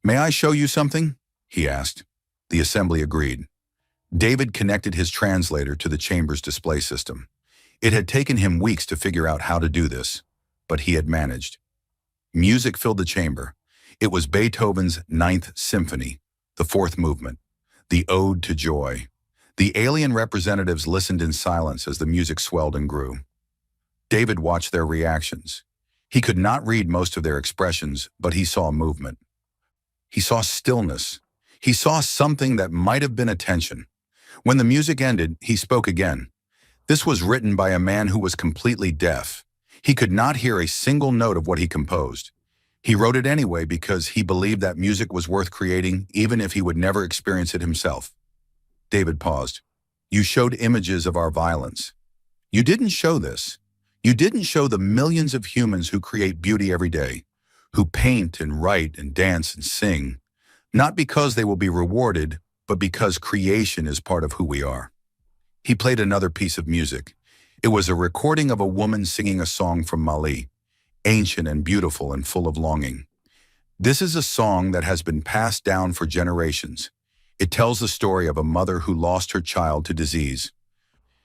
May I show you something? He asked. The assembly agreed. David connected his translator to the chamber's display system. It had taken him weeks to figure out how to do this, but he had managed. Music filled the chamber. It was Beethoven's Ninth Symphony, the fourth movement, the Ode to Joy. The alien representatives listened in silence as the music swelled and grew. David watched their reactions. He could not read most of their expressions, but he saw movement. He saw stillness. He saw something that might have been attention. When the music ended, he spoke again. This was written by a man who was completely deaf. He could not hear a single note of what he composed. He wrote it anyway because he believed that music was worth creating even if he would never experience it himself. David paused. You showed images of our violence. You didn't show this. You didn't show the millions of humans who create beauty every day, who paint and write and dance and sing, not because they will be rewarded, but because creation is part of who we are. He played another piece of music. It was a recording of a woman singing a song from Mali, ancient and beautiful and full of longing. This is a song that has been passed down for generations. It tells the story of a mother who lost her child to disease.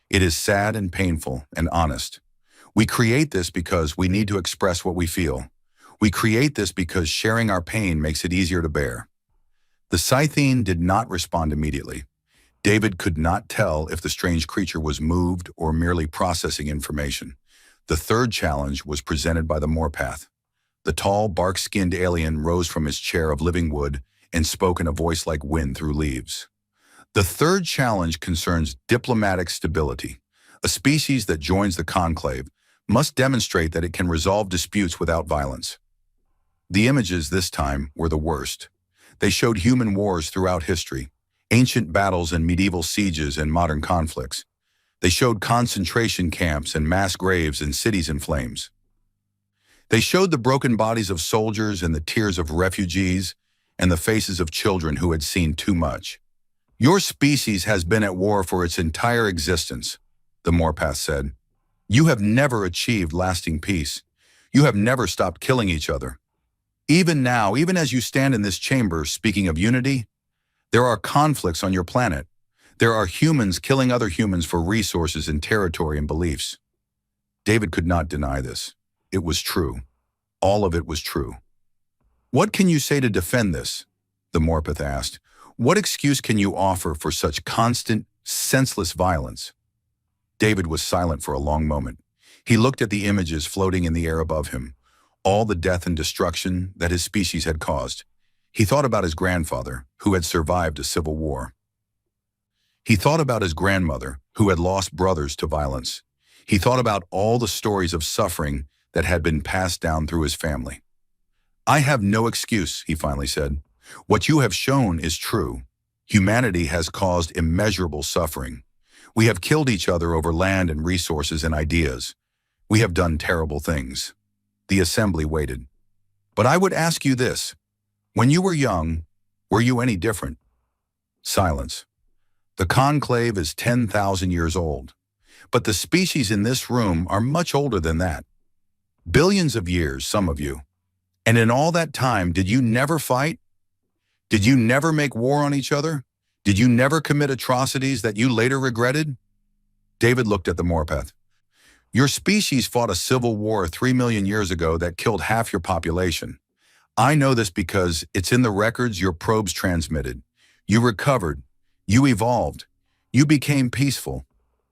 It is sad and painful and honest. We create this because we need to express what we feel. We create this because sharing our pain makes it easier to bear. The Scythian did not respond immediately. David could not tell if the strange creature was moved or merely processing information. The third challenge was presented by the Moorpath. The tall, bark-skinned alien rose from his chair of living wood and spoke in a voice like wind through leaves. The third challenge concerns diplomatic stability. A species that joins the conclave must demonstrate that it can resolve disputes without violence. The images this time were the worst. They showed human wars throughout history, ancient battles and medieval sieges and modern conflicts. They showed concentration camps and mass graves and cities in flames. They showed the broken bodies of soldiers and the tears of refugees and the faces of children who had seen too much. Your species has been at war for its entire existence, the Moorpath said. You have never achieved lasting peace. You have never stopped killing each other. Even now, even as you stand in this chamber speaking of unity, there are conflicts on your planet. There are humans killing other humans for resources and territory and beliefs. David could not deny this. It was true. All of it was true. What can you say to defend this? The Moorpath asked. What excuse can you offer for such constant, senseless violence? David was silent for a long moment. He looked at the images floating in the air above him, all the death and destruction that his species had caused. He thought about his grandfather, who had survived a civil war. He thought about his grandmother, who had lost brothers to violence. He thought about all the stories of suffering that had been passed down through his family. I have no excuse, he finally said. What you have shown is true. Humanity has caused immeasurable suffering. We have killed each other over land and resources and ideas. We have done terrible things. The assembly waited. But I would ask you this. When you were young, were you any different? Silence. The conclave is 10,000 years old, but the species in this room are much older than that. Billions of years, some of you. And in all that time, did you never fight? Did you never make war on each other? Did you never commit atrocities that you later regretted? David looked at the Moorpath. Your species fought a civil war 3 million years ago that killed half your population. I know this because it's in the records your probes transmitted. You recovered. You evolved. You became peaceful.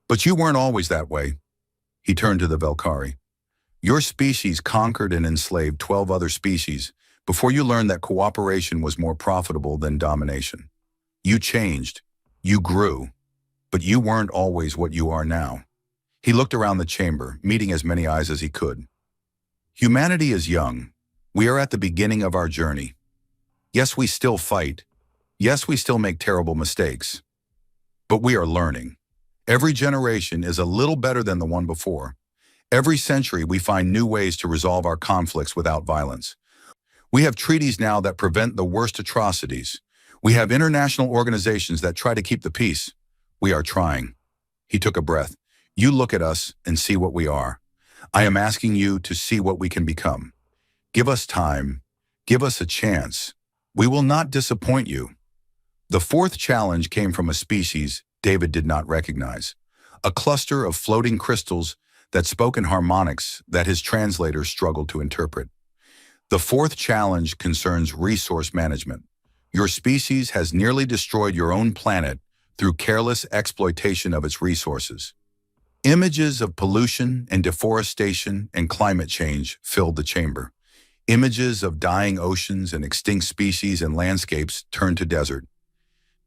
But you weren't always that way. He turned to the Velkari. Your species conquered and enslaved 12 other species before you learned that cooperation was more profitable than domination. You changed. You grew. But you weren't always what you are now. He looked around the chamber, meeting as many eyes as he could. Humanity is young. We are at the beginning of our journey. Yes, we still fight. Yes, we still make terrible mistakes. But we are learning. Every generation is a little better than the one before. Every century, we find new ways to resolve our conflicts without violence. We have treaties now that prevent the worst atrocities. We have international organizations that try to keep the peace. We are trying. He took a breath. You look at us and see what we are. I am asking you to see what we can become. Give us time. Give us a chance. We will not disappoint you. The fourth challenge came from a species David did not recognize, a cluster of floating crystals that spoke in harmonics that his translators struggled to interpret. The fourth challenge concerns resource management. Your species has nearly destroyed your own planet through careless exploitation of its resources. Images of pollution and deforestation and climate change filled the chamber. Images of dying oceans and extinct species and landscapes turned to desert.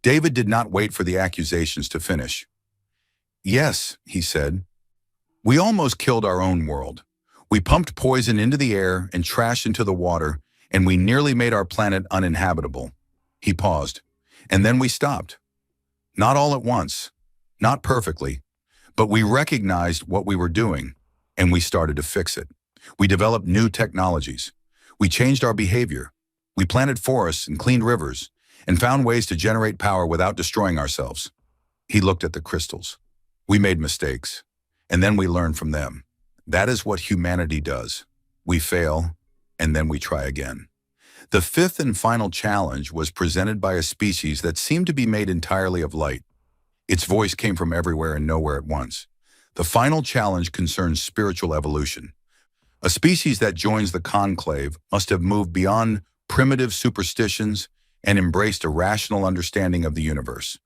David did not wait for the accusations to finish. Yes, he said. We almost killed our own world. We pumped poison into the air and trash into the water and we nearly made our planet uninhabitable. He paused. And then we stopped. Not all at once, not perfectly, but we recognized what we were doing, and we started to fix it. We developed new technologies. We changed our behavior. We planted forests and cleaned rivers, and found ways to generate power without destroying ourselves. He looked at the crystals. We made mistakes, and then we learned from them. That is what humanity does. We fail, and then we try again. The fifth and final challenge was presented by a species that seemed to be made entirely of light. Its voice came from everywhere and nowhere at once. The final challenge concerns spiritual evolution. A species that joins the conclave must have moved beyond primitive superstitions and embraced a rational understanding of the universe.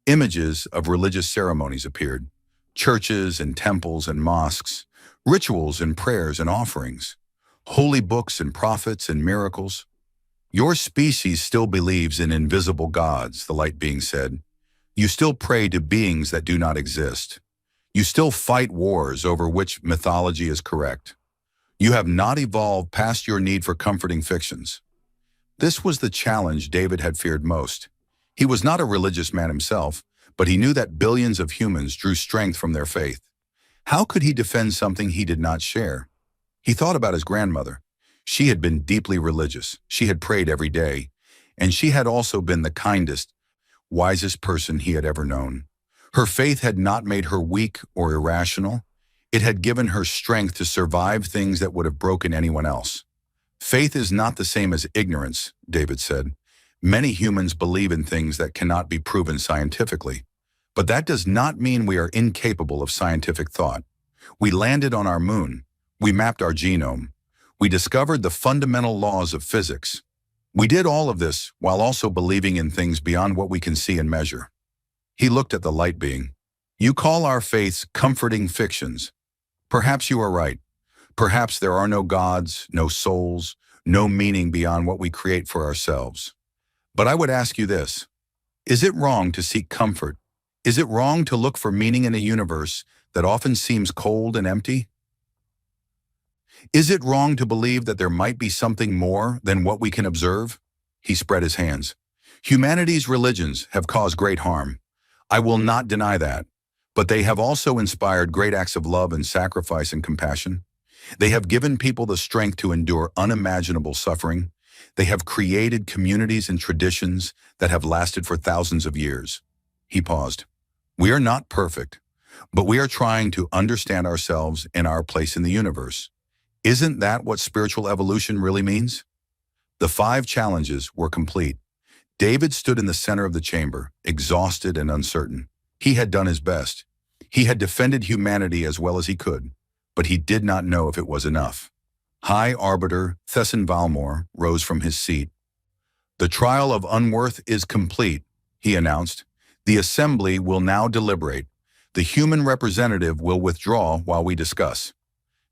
Images of religious ceremonies appeared, churches and temples and mosques, rituals and prayers and offerings, holy books and prophets and miracles. Your species still believes in invisible gods, the light being said. You still pray to beings that do not exist. You still fight wars over which mythology is correct. You have not evolved past your need for comforting fictions. This was the challenge David had feared most. He was not a religious man himself, but he knew that billions of humans drew strength from their faith. How could he defend something he did not share? He thought about his grandmother. She had been deeply religious. She had prayed every day, and she had also been the kindest, wisest person he had ever known. Her faith had not made her weak or irrational. It had given her strength to survive things that would have broken anyone else. Faith is not the same as ignorance, David said. Many humans believe in things that cannot be proven scientifically, but that does not mean we are incapable of scientific thought. We landed on our moon. We mapped our genome. We discovered the fundamental laws of physics. We did all of this while also believing in things beyond what we can see and measure. He looked at the light being. You call our faiths comforting fictions. Perhaps you are right. Perhaps there are no gods, no souls, no meaning beyond what we create for ourselves. But I would ask you this. Is it wrong to seek comfort? Is it wrong to look for meaning in a universe that often seems cold and empty? Is it wrong to believe that there might be something more than what we can observe? He spread his hands. Humanity's religions have caused great harm. I will not deny that. But they have also inspired great acts of love and sacrifice and compassion. They have given people the strength to endure unimaginable suffering. They have created communities and traditions that have lasted for thousands of years. He paused. We are not perfect, but we are trying to understand ourselves and our place in the universe. Isn't that what spiritual evolution really means? The 5 challenges were complete. David stood in the center of the chamber, exhausted and uncertain. He had done his best. He had defended humanity as well as he could, but he did not know if it was enough. High Arbiter Thesson Valmore rose from his seat. The trial of unworth is complete, he announced. The assembly will now deliberate. The human representative will withdraw while we discuss.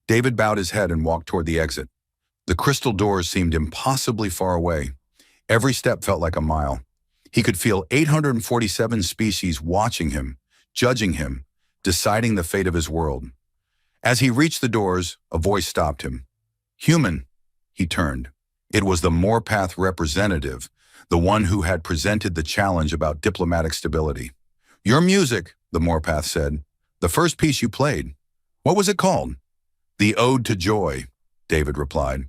David bowed his head and walked toward the exit. The crystal doors seemed impossibly far away. Every step felt like a mile. He could feel 847 species watching him, judging him, deciding the fate of his world. As he reached the doors, a voice stopped him. Human, he turned. It was the Moorpath representative, the one who had presented the challenge about diplomatic stability. Your music, the Moorpath said. The first piece you played. What was it called? The Ode to Joy, David replied.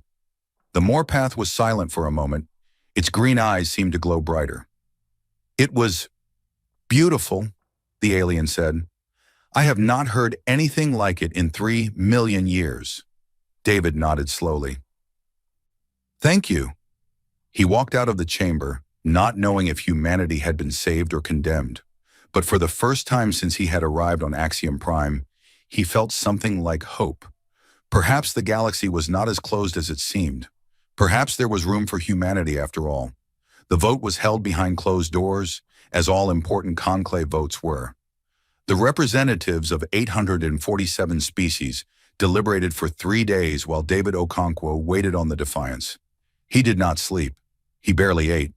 The Moorpath was silent for a moment. Its green eyes seemed to glow brighter. It was beautiful, the alien said. I have not heard anything like it in 3 million years. David nodded slowly. Thank you. He walked out of the chamber, not knowing if humanity had been saved or condemned. But for the first time since he had arrived on Axiom Prime, he felt something like hope. Perhaps the galaxy was not as closed as it seemed. Perhaps there was room for humanity after all. The vote was held behind closed doors, as all important conclave votes were. The representatives of 847 species deliberated for 3 days while David Okonkwo waited on the defiance. He did not sleep. He barely ate.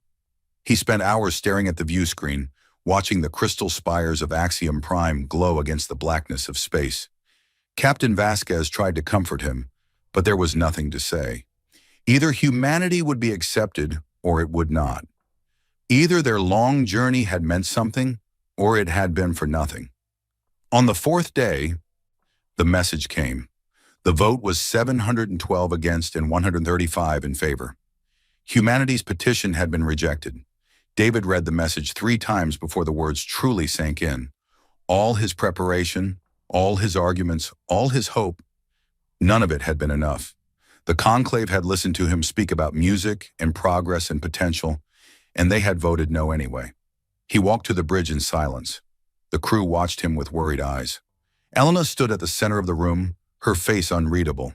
He spent hours staring at the view screen, watching the crystal spires of Axiom Prime glow against the blackness of space. Captain Vasquez tried to comfort him, but there was nothing to say. Either humanity would be accepted or it would not. Either their long journey had meant something or it had been for nothing. On the fourth day, the message came. The vote was 712 against and 135 in favor. Humanity's petition had been rejected. David read the message 3 times before the words truly sank in. All his preparation, all his arguments, all his hope, none of it had been enough. The conclave had listened to him speak about music and progress and potential, and they had voted no anyway. He walked to the bridge in silence. The crew watched him with worried eyes. Elena stood at the center of the room, her face unreadable.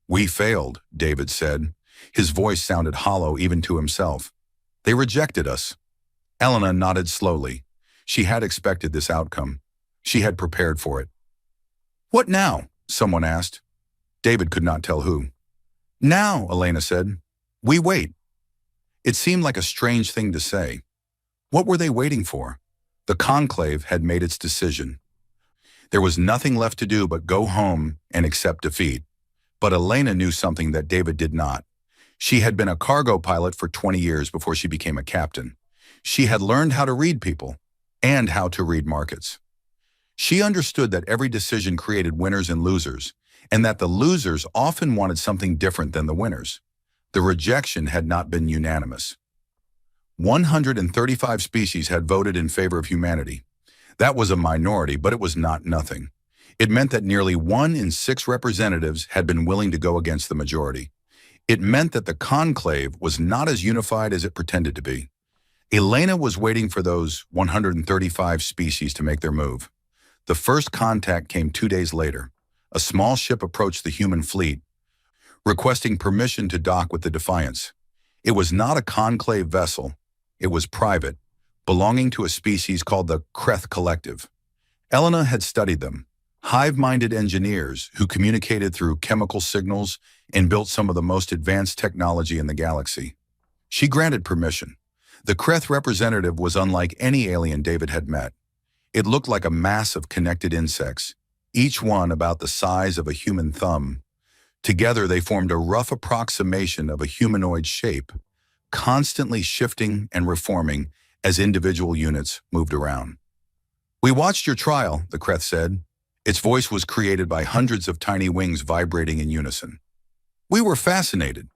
"We failed," David said. His voice sounded hollow even to himself. "They rejected us." Elena nodded slowly. She had expected this outcome. She had prepared for it. "What now?" someone asked. David could not tell who. "Now," Elena said, "we wait." It seemed like a strange thing to say. What were they waiting for? The conclave had made its decision. There was nothing left to do but go home and accept defeat. But Elena knew something that David did not. She had been a cargo pilot for 20 years before she became a captain. She had learned how to read people and how to read markets. She understood that every decision created winners and losers, and that the losers often wanted something different than the winners. The rejection had not been unanimous. 135 species had voted in favor of humanity. That was a minority, but it was not nothing. It meant that nearly 1 in 6 representatives had been willing to go against the majority. It meant that the conclave was not as unified as it pretended to be. Elena was waiting for those 135 species to make their move. The first contact came 2 days later. A small ship approached the human fleet, requesting permission to dock with the Defiance. It was not a conclave vessel. It was private, belonging to a species called the Kreth Collective. Elena had studied them, hive-minded engineers who communicated through chemical signals and built some of the most advanced technology in the galaxy. She granted permission. The Kreth representative was unlike any alien David had met. It looked like a mass of connected insects, each one about the size of a human thumb. Together they formed a rough approximation of a humanoid shape, constantly shifting and reforming as individual units moved around. "We watched your trial," the Kreth said. Its voice was created by hundreds of tiny wings vibrating in unison. "We were fascinated."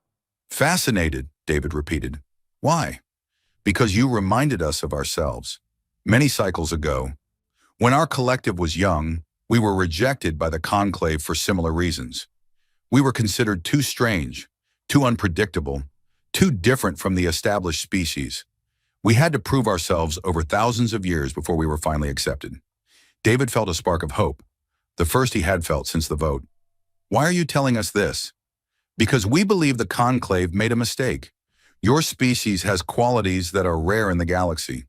"Fascinated," David repeated. "Why?" "Because you reminded us of ourselves. Many cycles ago, when our collective was young, we were rejected by the conclave for similar reasons. We were considered too strange, too unpredictable, too different from the established species. We had to prove ourselves over thousands of years before we were finally accepted." David felt a spark of hope, the first he had felt since the vote. "Why are you telling us this?" "Because we believe the conclave made a mistake. Your species has qualities that are rare in the galaxy.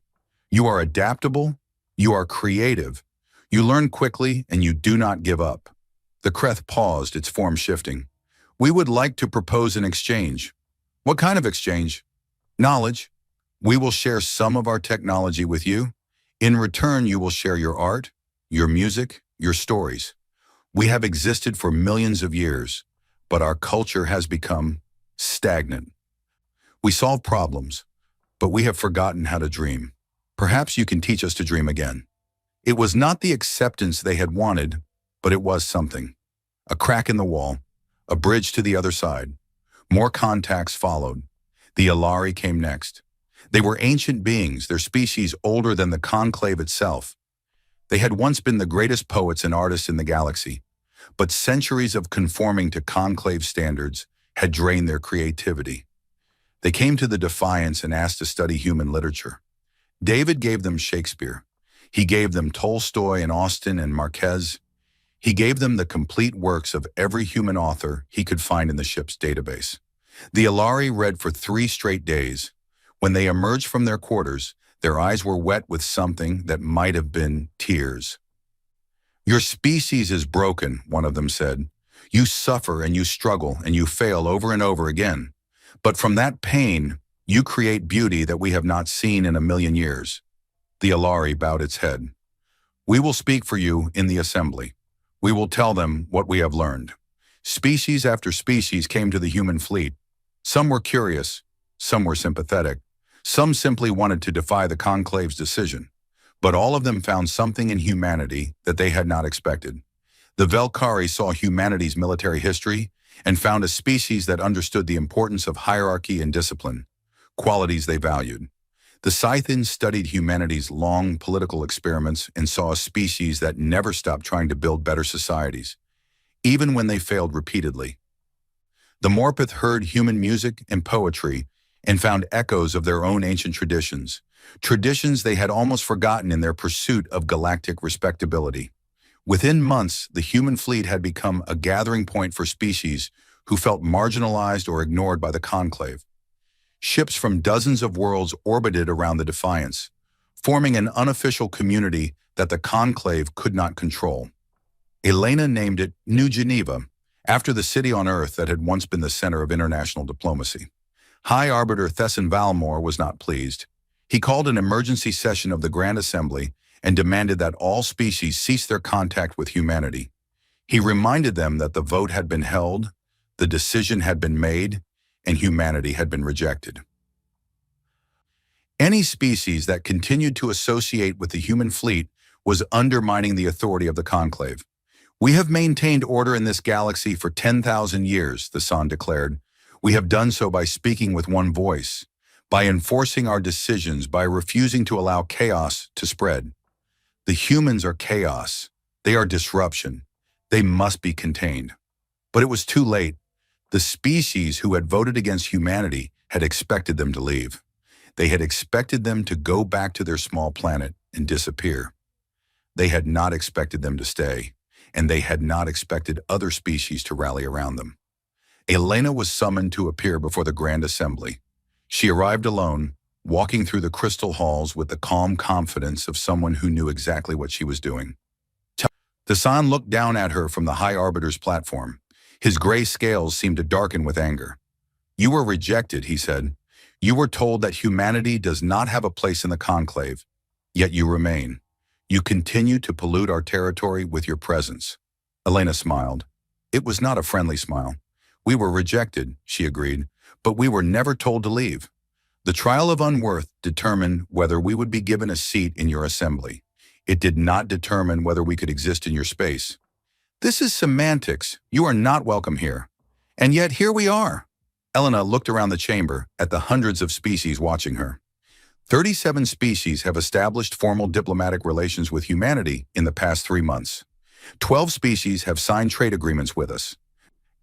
You are adaptable, you are creative, you learn quickly, and you do not give up." The Kreth paused, its form shifting. "We would like to propose an exchange." "What kind of exchange?" "Knowledge. We will share some of our technology with you. In return, you will share your art, your music, your stories. We have existed for millions of years, but our culture has become stagnant. We solve problems, but we have forgotten how to dream. Perhaps you can teach us to dream again." It was not the acceptance they had wanted, but it was something. A crack in the wall, a bridge to the other side. More contacts followed. The Ilari came next. They were ancient beings, their species older than the conclave itself. They had once been the greatest poets and artists in the galaxy, but centuries of conforming to conclave standards had drained their creativity. They came to the Defiance and asked to study human literature. David gave them Shakespeare. He gave them Tolstoy and Austen and Marquez. He gave them the complete works of every human author he could find in the ship's database. The Ilari read for 3 straight days. When they emerged from their quarters, their eyes were wet with something that might have been tears. "Your species is broken," one of them said. "You suffer and you struggle and you fail over and over again. But from that pain, you create beauty that we have not seen in a million years." The Ilari bowed its head. "We will speak for you in the assembly. We will tell them what we have learned." Species after species came to the human fleet. Some were curious, some were sympathetic, some simply wanted to defy the conclave's decision. But all of them found something in humanity that they had not expected. The Velkari saw humanity's military history and found a species that understood the importance of hierarchy and discipline, qualities they valued. The Scythians studied humanity's long political experiments and saw a species that never stopped trying to build better societies, even when they failed repeatedly. The Morpeth heard human music and poetry and found echoes of their own ancient traditions they had almost forgotten in their pursuit of galactic respectability. Within months, the human fleet had become a gathering point for species who felt marginalized or ignored by the conclave. Ships from dozens of worlds orbited around the Defiance, forming an unofficial community that the conclave could not control. Elena named it New Geneva, after the city on Earth that had once been the center of international diplomacy. High Arbiter Thesson Valmore was not pleased. He called an emergency session of the Grand Assembly and demanded that all species cease their contact with humanity. He reminded them that the vote had been held, the decision had been made, and humanity had been rejected. Any species that continued to associate with the human fleet was undermining the authority of the conclave. "We have maintained order in this galaxy for 10,000 years, the San declared. We have done so by speaking with one voice, by enforcing our decisions, by refusing to allow chaos to spread. The humans are chaos. They are disruption. They must be contained." But it was too late. The species who had voted against humanity had expected them to leave. They had expected them to go back to their small planet and disappear. They had not expected them to stay, and they had not expected other species to rally around them. Elena was summoned to appear before the Grand Assembly. She arrived alone, walking through the crystal halls with the calm confidence of someone who knew exactly what she was doing. The San looked down at her from the High Arbiter's platform. His gray scales seemed to darken with anger. "You were rejected," he said. "You were told that humanity does not have a place in the conclave, yet you remain. You continue to pollute our territory with your presence." Elena smiled. It was not a friendly smile. "We were rejected," she agreed, "but we were never told to leave. The trial of unworth determined whether we would be given a seat in your assembly. It did not determine whether we could exist in your space. This is semantics. You are not welcome here. And yet here we are." Elena looked around the chamber at the hundreds of species watching her. 37 species have established formal diplomatic relations with humanity in the past 3 months. 12 species have signed trade agreements with us.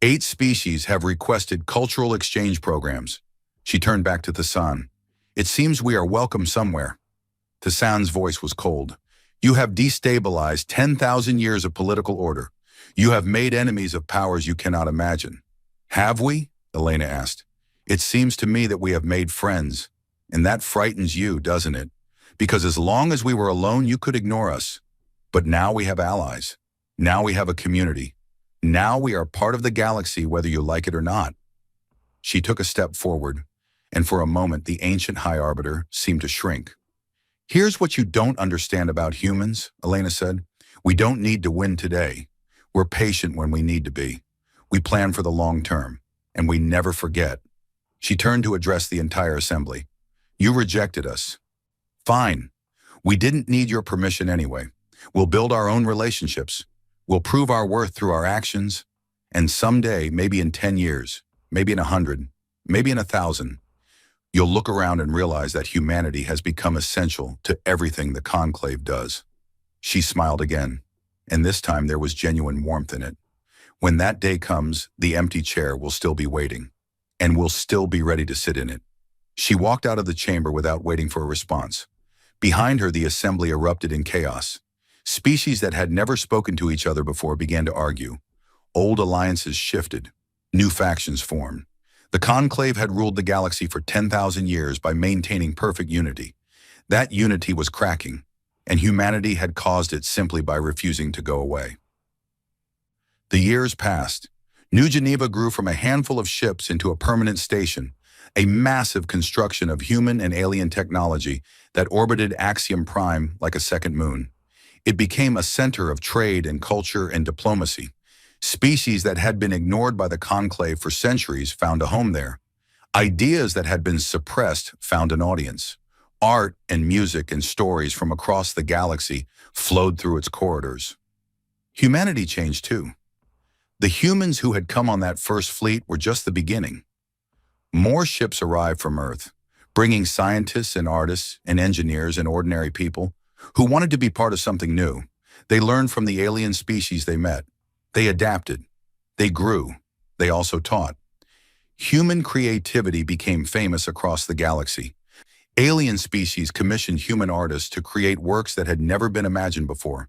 8 species have requested cultural exchange programs. She turned back to Thessan. "It seems we are welcome somewhere." Thessan's voice was cold. "You have destabilized 10,000 years of political order. You have made enemies of powers you cannot imagine." "Have we?" Elena asked. "It seems to me that we have made friends, and that frightens you, doesn't it? Because as long as we were alone, you could ignore us. But now we have allies. Now we have a community. Now we are part of the galaxy, whether you like it or not." She took a step forward, and for a moment the ancient High Arbiter seemed to shrink. "Here's what you don't understand about humans," Elena said. "We don't need to win today. We're patient when we need to be. We plan for the long term, and we never forget." She turned to address the entire assembly. "You rejected us. Fine. We didn't need your permission anyway. We'll build our own relationships. We'll prove our worth through our actions. And someday, maybe in 10 years, maybe in 100, maybe in 1,000, you'll look around and realize that humanity has become essential to everything the conclave does." She smiled again, and this time there was genuine warmth in it. "When that day comes, the empty chair will still be waiting, and we'll still be ready to sit in it." She walked out of the chamber without waiting for a response. Behind her, the assembly erupted in chaos. Species that had never spoken to each other before began to argue. Old alliances shifted. New factions formed. The conclave had ruled the galaxy for 10,000 years by maintaining perfect unity. That unity was cracking, and humanity had caused it simply by refusing to go away. The years passed. New Geneva grew from a handful of ships into a permanent station, a massive construction of human and alien technology that orbited Axiom Prime like a second moon. It became a center of trade and culture and diplomacy. Species that had been ignored by the conclave for centuries found a home there. Ideas that had been suppressed found an audience. Art and music and stories from across the galaxy flowed through its corridors. Humanity changed too. The humans who had come on that first fleet were just the beginning. More ships arrived from Earth, bringing scientists and artists and engineers and ordinary people who wanted to be part of something new. They learned from the alien species they met. They adapted. They grew. They also taught. Human creativity became famous across the galaxy. Alien species commissioned human artists to create works that had never been imagined before.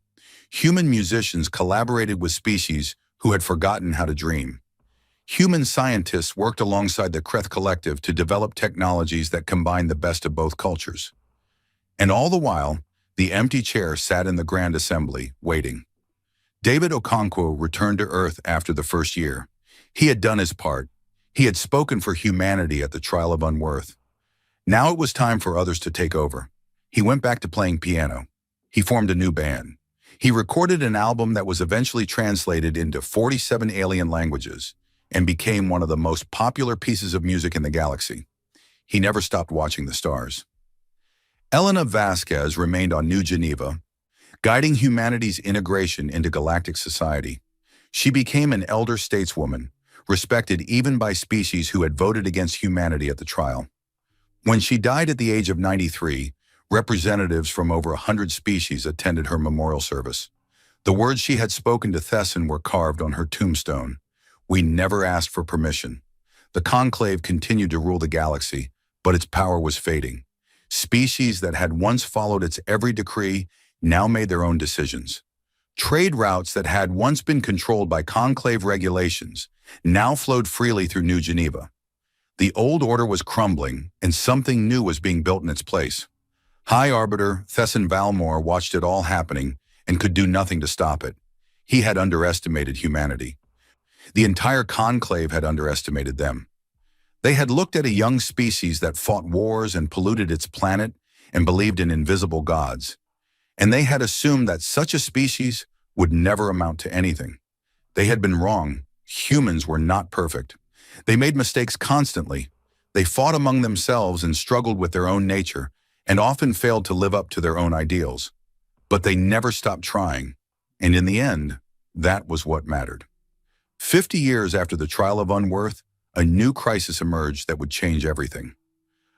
Human musicians collaborated with species who had forgotten how to dream. Human scientists worked alongside the Kreth Collective to develop technologies that combined the best of both cultures. And all the while, the empty chair sat in the Grand Assembly, waiting. David Okonkwo returned to Earth after the first year. He had done his part. He had spoken for humanity at the trial of unworth. Now it was time for others to take over. He went back to playing piano. He formed a new band. He recorded an album that was eventually translated into 47 alien languages and became one of the most popular pieces of music in the galaxy. He never stopped watching the stars. Elena Vasquez remained on New Geneva, guiding humanity's integration into galactic society. She became an elder stateswoman, respected even by species who had voted against humanity at the trial. When she died at the age of 93, representatives from over 100 species attended her memorial service. The words she had spoken to Thesson were carved on her tombstone. We never asked for permission. The conclave continued to rule the galaxy, but its power was fading. Species that had once followed its every decree now made their own decisions. Trade routes that had once been controlled by conclave regulations now flowed freely through New Geneva. The old order was crumbling, and something new was being built in its place. High Arbiter Thesson Valmore watched it all happening and could do nothing to stop it. He had underestimated humanity. The entire conclave had underestimated them. They had looked at a young species that fought wars and polluted its planet and believed in invisible gods. And they had assumed that such a species would never amount to anything. They had been wrong. Humans were not perfect. They made mistakes constantly. They fought among themselves and struggled with their own nature, and often failed to live up to their own ideals. But they never stopped trying, and in the end, that was what mattered. 50 years after the trial of unworth, a new crisis emerged that would change everything.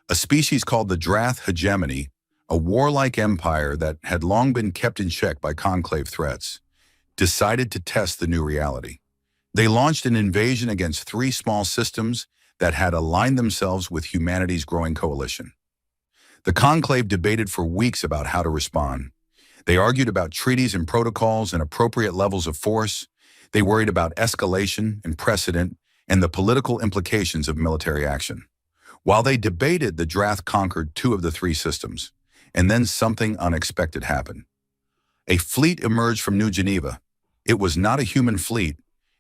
A species called the Drath Hegemony, a warlike empire that had long been kept in check by conclave threats, decided to test the new reality. They launched an invasion against 3 small systems that had aligned themselves with humanity's growing coalition. The conclave debated for weeks about how to respond. They argued about treaties and protocols and appropriate levels of force. They worried about escalation and precedent and the political implications of military action. While they debated, the Drath conquered 2 of the 3 systems, and then something unexpected happened. A fleet emerged from New Geneva. It was not a human fleet.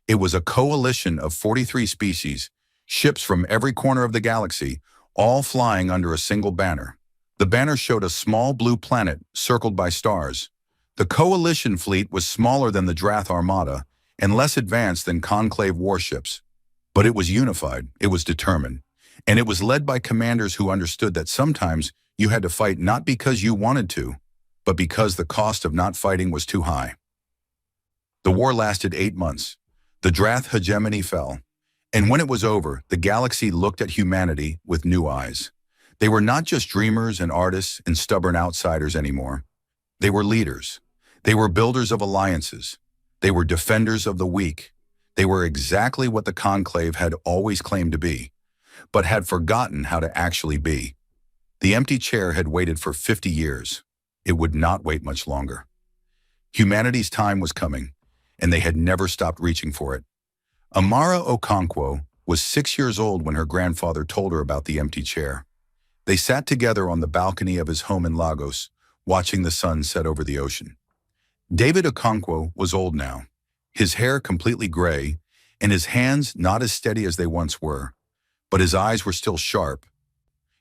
It was a coalition of 43 species, ships from every corner of the galaxy, all flying under a single banner. The banner showed a small blue planet circled by stars. The coalition fleet was smaller than the Drath Armada and less advanced than conclave warships. But it was unified, it was determined, and it was led by commanders who understood that sometimes you had to fight not because you wanted to, but because the cost of not fighting was too high. The war lasted 8 months. The Drath hegemony fell, and when it was over, the galaxy looked at humanity with new eyes. They were not just dreamers and artists and stubborn outsiders anymore. They were leaders. They were builders of alliances. They were defenders of the weak. They were exactly what the conclave had always claimed to be, but had forgotten how to actually be. The empty chair had waited for 50 years. It would not wait much longer. Humanity's time was coming, and they had never stopped reaching for it. Amara Okonkwo was 6 years old when her grandfather told her about the empty chair. They sat together on the balcony of his home in Lagos, watching the sun set over the ocean. David Okonkwo was old now, his hair completely gray, and his hands not as steady as they once were. But his eyes were still sharp,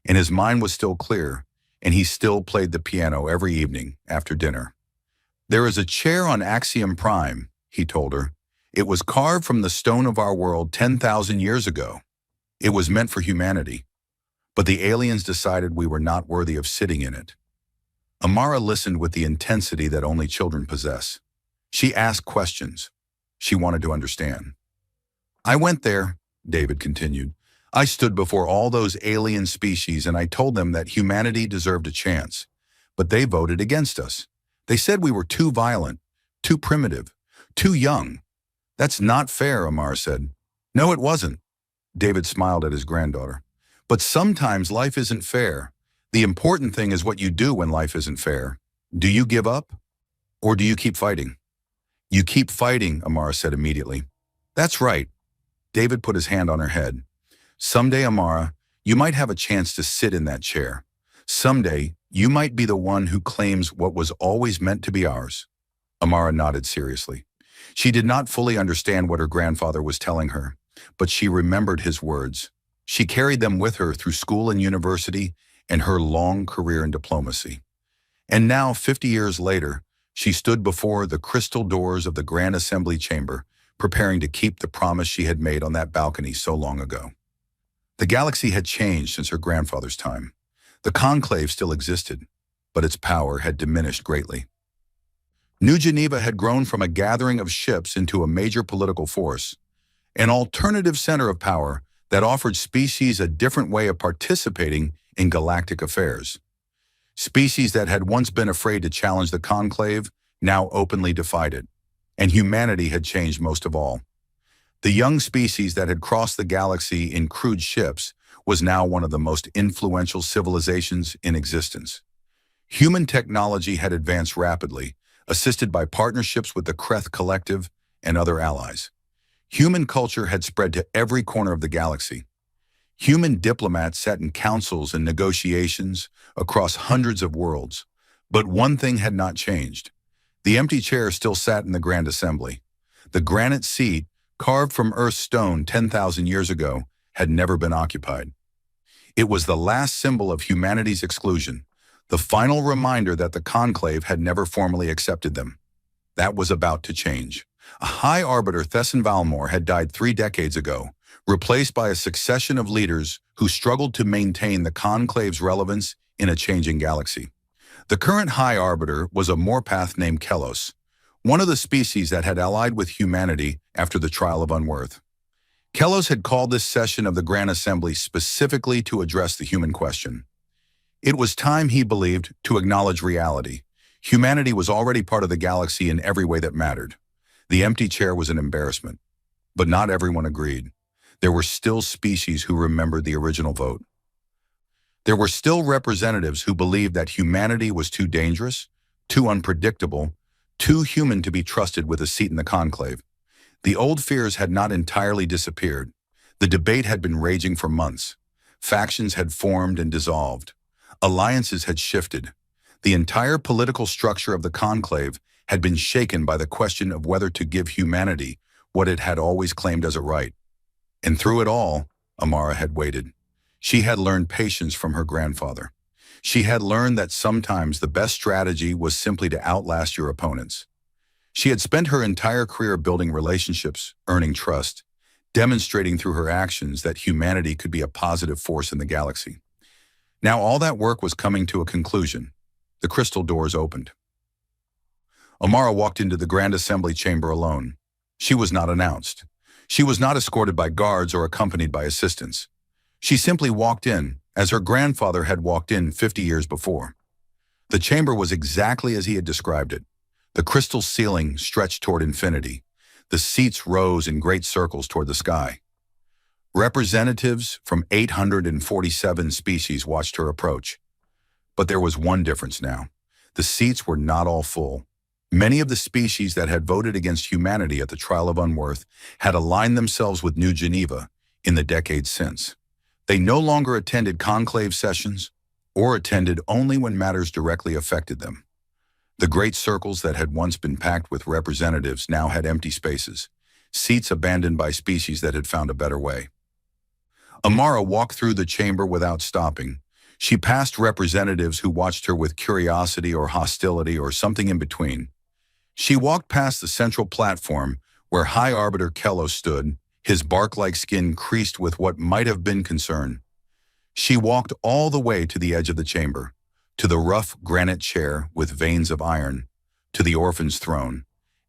and his mind was still clear, and he still played the piano every evening after dinner. "There is a chair on Axiom Prime," he told her. "It was carved from the stone of our world 10,000 years ago." It was meant for humanity, but the aliens decided we were not worthy of sitting in it. Amara listened with the intensity that only children possess. She asked questions. She wanted to understand. I went there, David continued. I stood before all those alien species and I told them that humanity deserved a chance. But they voted against us. They said we were too violent, too primitive, too young. That's not fair, Amara said. No, it wasn't. David smiled at his granddaughter. But sometimes life isn't fair. The important thing is what you do when life isn't fair. Do you give up? Or do you keep fighting? You keep fighting, Amara said immediately. That's right. David put his hand on her head. Someday, Amara, you might have a chance to sit in that chair. Someday, you might be the one who claims what was always meant to be ours. Amara nodded seriously. She did not fully understand what her grandfather was telling her, but she remembered his words. She carried them with her through school and university and her long career in diplomacy. And now, 50 years later, she stood before the crystal doors of the Grand Assembly Chamber, preparing to keep the promise she had made on that balcony so long ago. The galaxy had changed since her grandfather's time. The conclave still existed, but its power had diminished greatly. New Geneva had grown from a gathering of ships into a major political force, an alternative center of power that offered species a different way of participating in galactic affairs. Species that had once been afraid to challenge the conclave now openly defied it, and humanity had changed most of all. The young species that had crossed the galaxy in crude ships was now one of the most influential civilizations in existence. Human technology had advanced rapidly, assisted by partnerships with the Kreth Collective and other allies. Human culture had spread to every corner of the galaxy. Human diplomats sat in councils and negotiations across hundreds of worlds. But one thing had not changed. The empty chair still sat in the Grand Assembly. The granite seat, carved from Earth's stone 10,000 years ago, had never been occupied. It was the last symbol of humanity's exclusion, the final reminder that the conclave had never formally accepted them. That was about to change. A High Arbiter, Thesson Valmore, had died 3 decades ago, replaced by a succession of leaders who struggled to maintain the conclave's relevance in a changing galaxy. The current High Arbiter was a Morpath named Kelos, one of the species that had allied with humanity after the Trial of Unworth. Kelos had called this session of the Grand Assembly specifically to address the human question. It was time, he believed, to acknowledge reality. Humanity was already part of the galaxy in every way that mattered. The empty chair was an embarrassment. But not everyone agreed. There were still species who remembered the original vote. There were still representatives who believed that humanity was too dangerous, too unpredictable, too human to be trusted with a seat in the conclave. The old fears had not entirely disappeared. The debate had been raging for months. Factions had formed and dissolved. Alliances had shifted. The entire political structure of the conclave had been shaken by the question of whether to give humanity what it had always claimed as a right. And through it all, Amara had waited. She had learned patience from her grandfather. She had learned that sometimes the best strategy was simply to outlast your opponents. She had spent her entire career building relationships, earning trust, demonstrating through her actions that humanity could be a positive force in the galaxy. Now all that work was coming to a conclusion. The crystal doors opened. Amara walked into the Grand Assembly chamber alone. She was not announced. She was not escorted by guards or accompanied by assistants. She simply walked in, as her grandfather had walked in 50 years before. The chamber was exactly as he had described it. The crystal ceiling stretched toward infinity. The seats rose in great circles toward the sky. Representatives from 847 species watched her approach. But there was one difference now. The seats were not all full. Many of the species that had voted against humanity at the Trial of Unworth had aligned themselves with New Geneva in the decades since. They no longer attended conclave sessions or attended only when matters directly affected them. The great circles that had once been packed with representatives now had empty spaces, seats abandoned by species that had found a better way. Amara walked through the chamber without stopping. She passed representatives who watched her with curiosity or hostility or something in between. She walked past the central platform where High Arbiter Kelos stood, His bark-like skin creased with what might have been concern. She walked all the way to the edge of the chamber, to the rough granite chair with veins of iron, to the orphan's throne,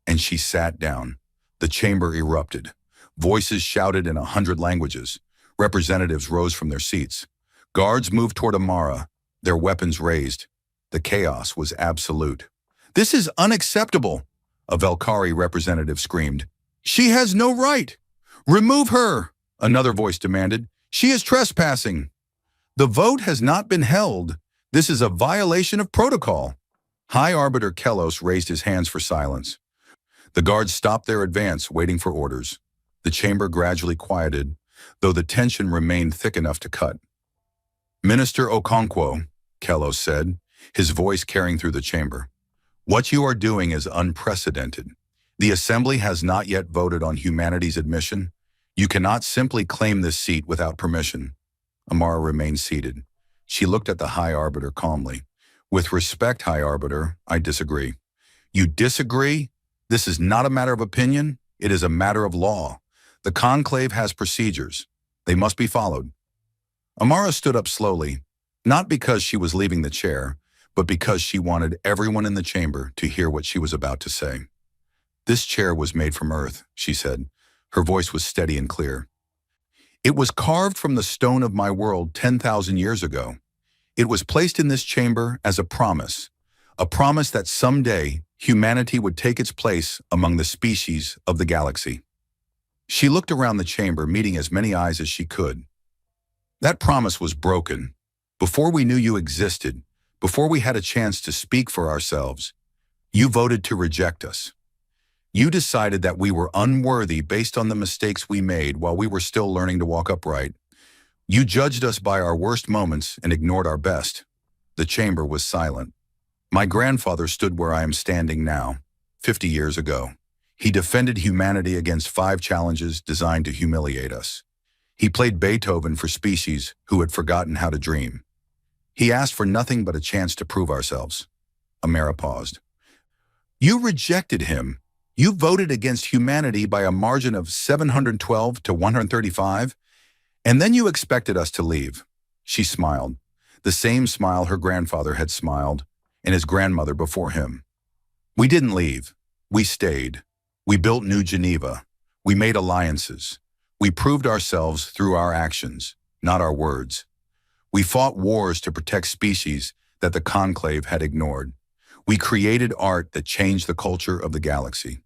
and she sat down. The chamber erupted. Voices shouted in 100 languages. Representatives rose from their seats. Guards moved toward Amara, their weapons raised. The chaos was absolute. "This is unacceptable," a Velkari representative screamed. "She has no right. Remove her," another voice demanded. "She is trespassing." "The vote has not been held. This is a violation of protocol." High Arbiter Kelos raised his hands for silence. The guards stopped their advance, waiting for orders. The chamber gradually quieted, though the tension remained thick enough to cut. "Minister Okonkwo," Kelos said, his voice carrying through the chamber, "what you are doing is unprecedented. The Assembly has not yet voted on humanity's admission. You cannot simply claim this seat without permission." Amara remained seated. She looked at the High Arbiter calmly. "With respect, High Arbiter, I disagree." "You disagree? This is not a matter of opinion. It is a matter of law. The conclave has procedures. They must be followed." Amara stood up slowly, not because she was leaving the chair, but because she wanted everyone in the chamber to hear what she was about to say. "This chair was made from earth," she said. Her voice was steady and clear. "It was carved from the stone of my world 10,000 years ago. It was placed in this chamber as a promise that someday humanity would take its place among the species of the galaxy." She looked around the chamber, meeting as many eyes as she could. "That promise was broken. Before we knew you existed, before we had a chance to speak for ourselves, you voted to reject us. You decided that we were unworthy based on the mistakes we made while we were still learning to walk upright. You judged us by our worst moments and ignored our best." The chamber was silent. "My grandfather stood where I am standing now, 50 years ago. He defended humanity against 5 challenges designed to humiliate us. He played Beethoven for species who had forgotten how to dream. He asked for nothing but a chance to prove ourselves." Amara paused. "You rejected him. You voted against humanity by a margin of 712 to 135, and then you expected us to leave." She smiled, the same smile her grandfather had smiled, and his grandmother before him. "We didn't leave. We stayed. We built New Geneva. We made alliances. We proved ourselves through our actions, not our words. We fought wars to protect species that the Conclave had ignored. We created art that changed the culture of the galaxy.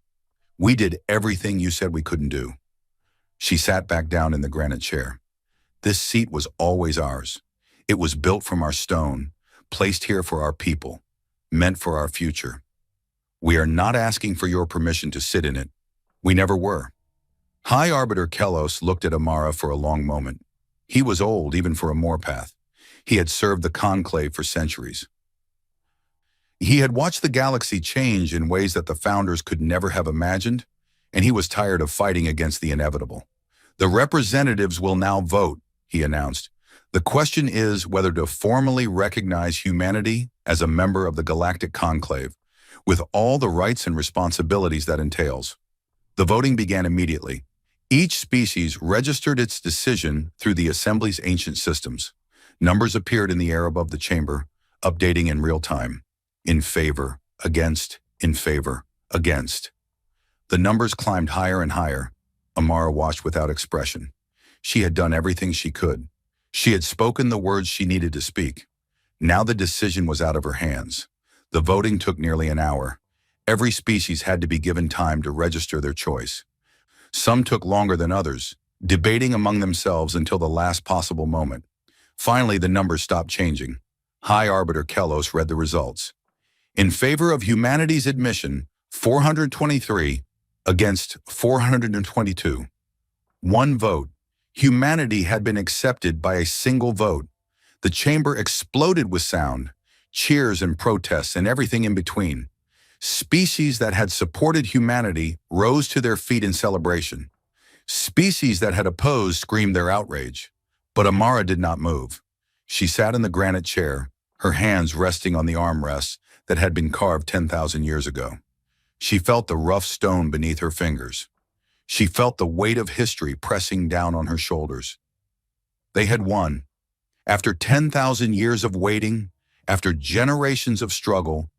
We did everything you said we couldn't do." She sat back down in the granite chair. "This seat was always ours. It was built from our stone, placed here for our people, meant for our future. We are not asking for your permission to sit in it. We never were." High Arbiter Kelos looked at Amara for a long moment. He was old, even for a Morpath. He had served the Conclave for centuries. He had watched the galaxy change in ways that the founders could never have imagined, and he was tired of fighting against the inevitable. "The representatives will now vote," he announced. "The question is whether to formally recognize humanity as a member of the Galactic Conclave, with all the rights and responsibilities that entails." The voting began immediately. Each species registered its decision through the Assembly's ancient systems. Numbers appeared in the air above the chamber, updating in real time. In favor, against, in favor, against. The numbers climbed higher and higher. Amara watched without expression. She had done everything she could. She had spoken the words she needed to speak. Now the decision was out of her hands. The voting took nearly an hour. Every species had to be given time to register their choice. Some took longer than others, debating among themselves until the last possible moment. Finally, the numbers stopped changing. High Arbiter Kelos read the results. In favor of humanity's admission, 423 against 422. One vote. Humanity had been accepted by a single vote. The chamber exploded with sound, cheers and protests and everything in between. Species that had supported humanity rose to their feet in celebration. Species that had opposed screamed their outrage. But Amara did not move. She sat in the granite chair, her hands resting on the armrests that had been carved 10,000 years ago. She felt the rough stone beneath her fingers. She felt the weight of history pressing down on her shoulders. They had won. After 10,000 years of waiting, after generations of struggle,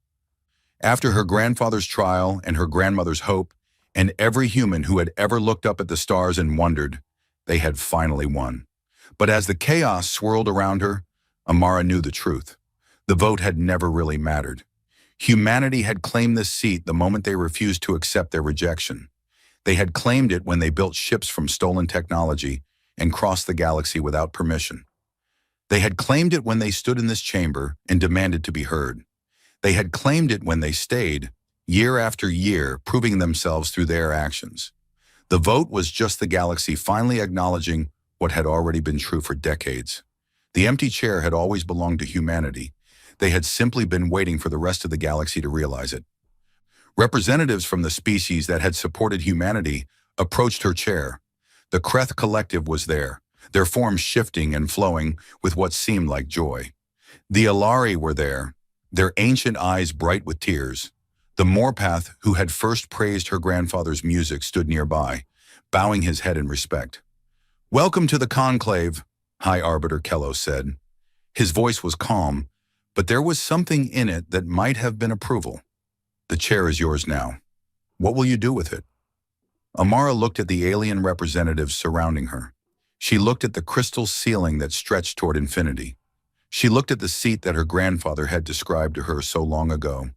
after her grandfather's trial and her grandmother's hope, and every human who had ever looked up at the stars and wondered, they had finally won. But as the chaos swirled around her, Amara knew the truth. The vote had never really mattered. Humanity had claimed this seat the moment they refused to accept their rejection. They had claimed it when they built ships from stolen technology and crossed the galaxy without permission. They had claimed it when they stood in this chamber and demanded to be heard. They had claimed it when they stayed, year after year, proving themselves through their actions. The vote was just the galaxy finally acknowledging what had already been true for decades. The empty chair had always belonged to humanity. They had simply been waiting for the rest of the galaxy to realize it. Representatives from the species that had supported humanity approached her chair. The Kreth Collective was there, their forms shifting and flowing with what seemed like joy. The Alari were there, their ancient eyes bright with tears. The Morpath, who had first praised her grandfather's music, stood nearby, bowing his head in respect. "Welcome to the conclave," High Arbiter Kellos said. His voice was calm, but there was something in it that might have been approval. "The chair is yours now. What will you do with it?" Amara looked at the alien representatives surrounding her. She looked at the crystal ceiling that stretched toward infinity. She looked at the seat that her grandfather had described to her so long ago,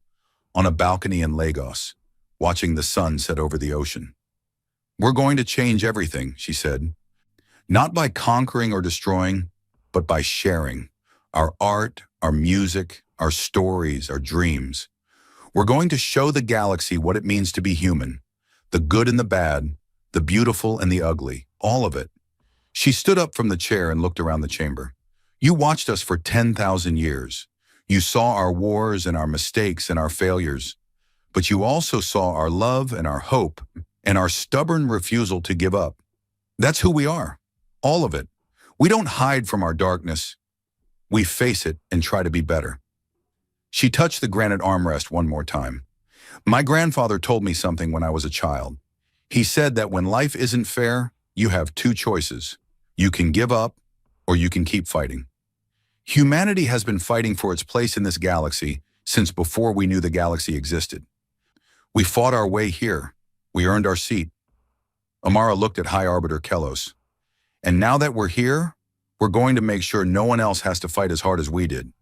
on a balcony in Lagos, watching the sun set over the ocean. "We're going to change everything," she said. "Not by conquering or destroying, but by sharing. Our art, our music, our stories, our dreams. We're going to show the galaxy what it means to be human. The good and the bad, the beautiful and the ugly, all of it." She stood up from the chair and looked around the chamber. "You watched us for 10,000 years. You saw our wars and our mistakes and our failures. But you also saw our love and our hope and our stubborn refusal to give up. That's who we are. All of it. We don't hide from our darkness. We face it and try to be better." She touched the granite armrest one more time. "My grandfather told me something when I was a child. He said that when life isn't fair, you have two choices. You can give up, or you can keep fighting. Humanity has been fighting for its place in this galaxy since before we knew the galaxy existed. We fought our way here. We earned our seat." Amara looked at High Arbiter Kellos. "And now that we're here, we're going to make sure no one else has to fight as hard as we did.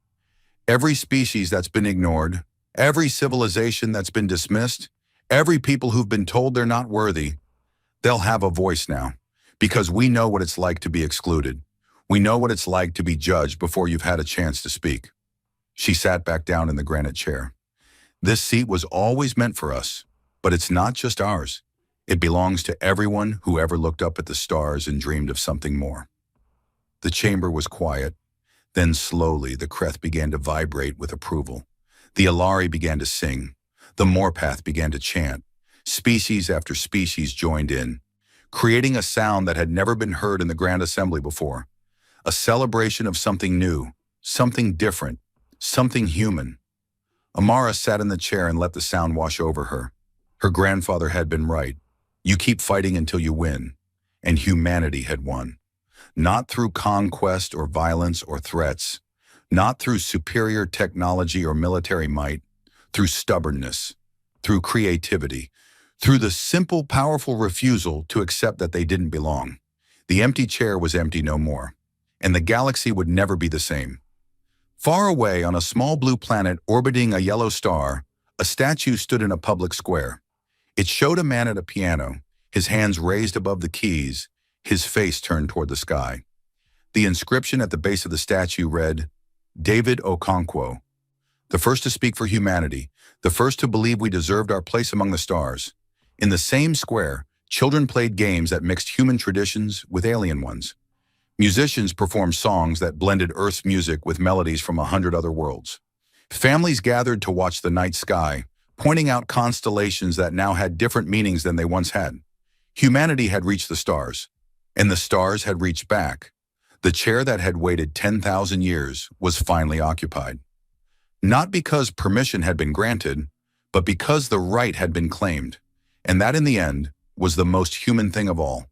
Every species that's been ignored, every civilization that's been dismissed, every people who've been told they're not worthy, they'll have a voice now, because we know what it's like to be excluded. We know what it's like to be judged before you've had a chance to speak." She sat back down in the granite chair. "This seat was always meant for us, but it's not just ours. It belongs to everyone who ever looked up at the stars and dreamed of something more." The chamber was quiet. Then slowly the Kreth began to vibrate with approval. The Alari began to sing. The Morpath began to chant. Species after species joined in, creating a sound that had never been heard in the Grand Assembly before. A celebration of something new, something different, something human. Amara sat in the chair and let the sound wash over her. Her grandfather had been right. You keep fighting until you win. And humanity had won. Not through conquest or violence or threats. Not through superior technology or military might. Through stubbornness. Through creativity. Through the simple, powerful refusal to accept that they didn't belong. The empty chair was empty no more. And the galaxy would never be the same. Far away on a small blue planet orbiting a yellow star, a statue stood in a public square. It showed a man at a piano, his hands raised above the keys, his face turned toward the sky. The inscription at the base of the statue read, "David Okonkwo, the first to speak for humanity, the first to believe we deserved our place among the stars." In the same square, children played games that mixed human traditions with alien ones. Musicians performed songs that blended Earth's music with melodies from 100 other worlds. Families gathered to watch the night sky, pointing out constellations that now had different meanings than they once had. Humanity had reached the stars, and the stars had reached back. The chair that had waited 10,000 years was finally occupied. Not because permission had been granted, but because the right had been claimed, and that in the end was the most human thing of all.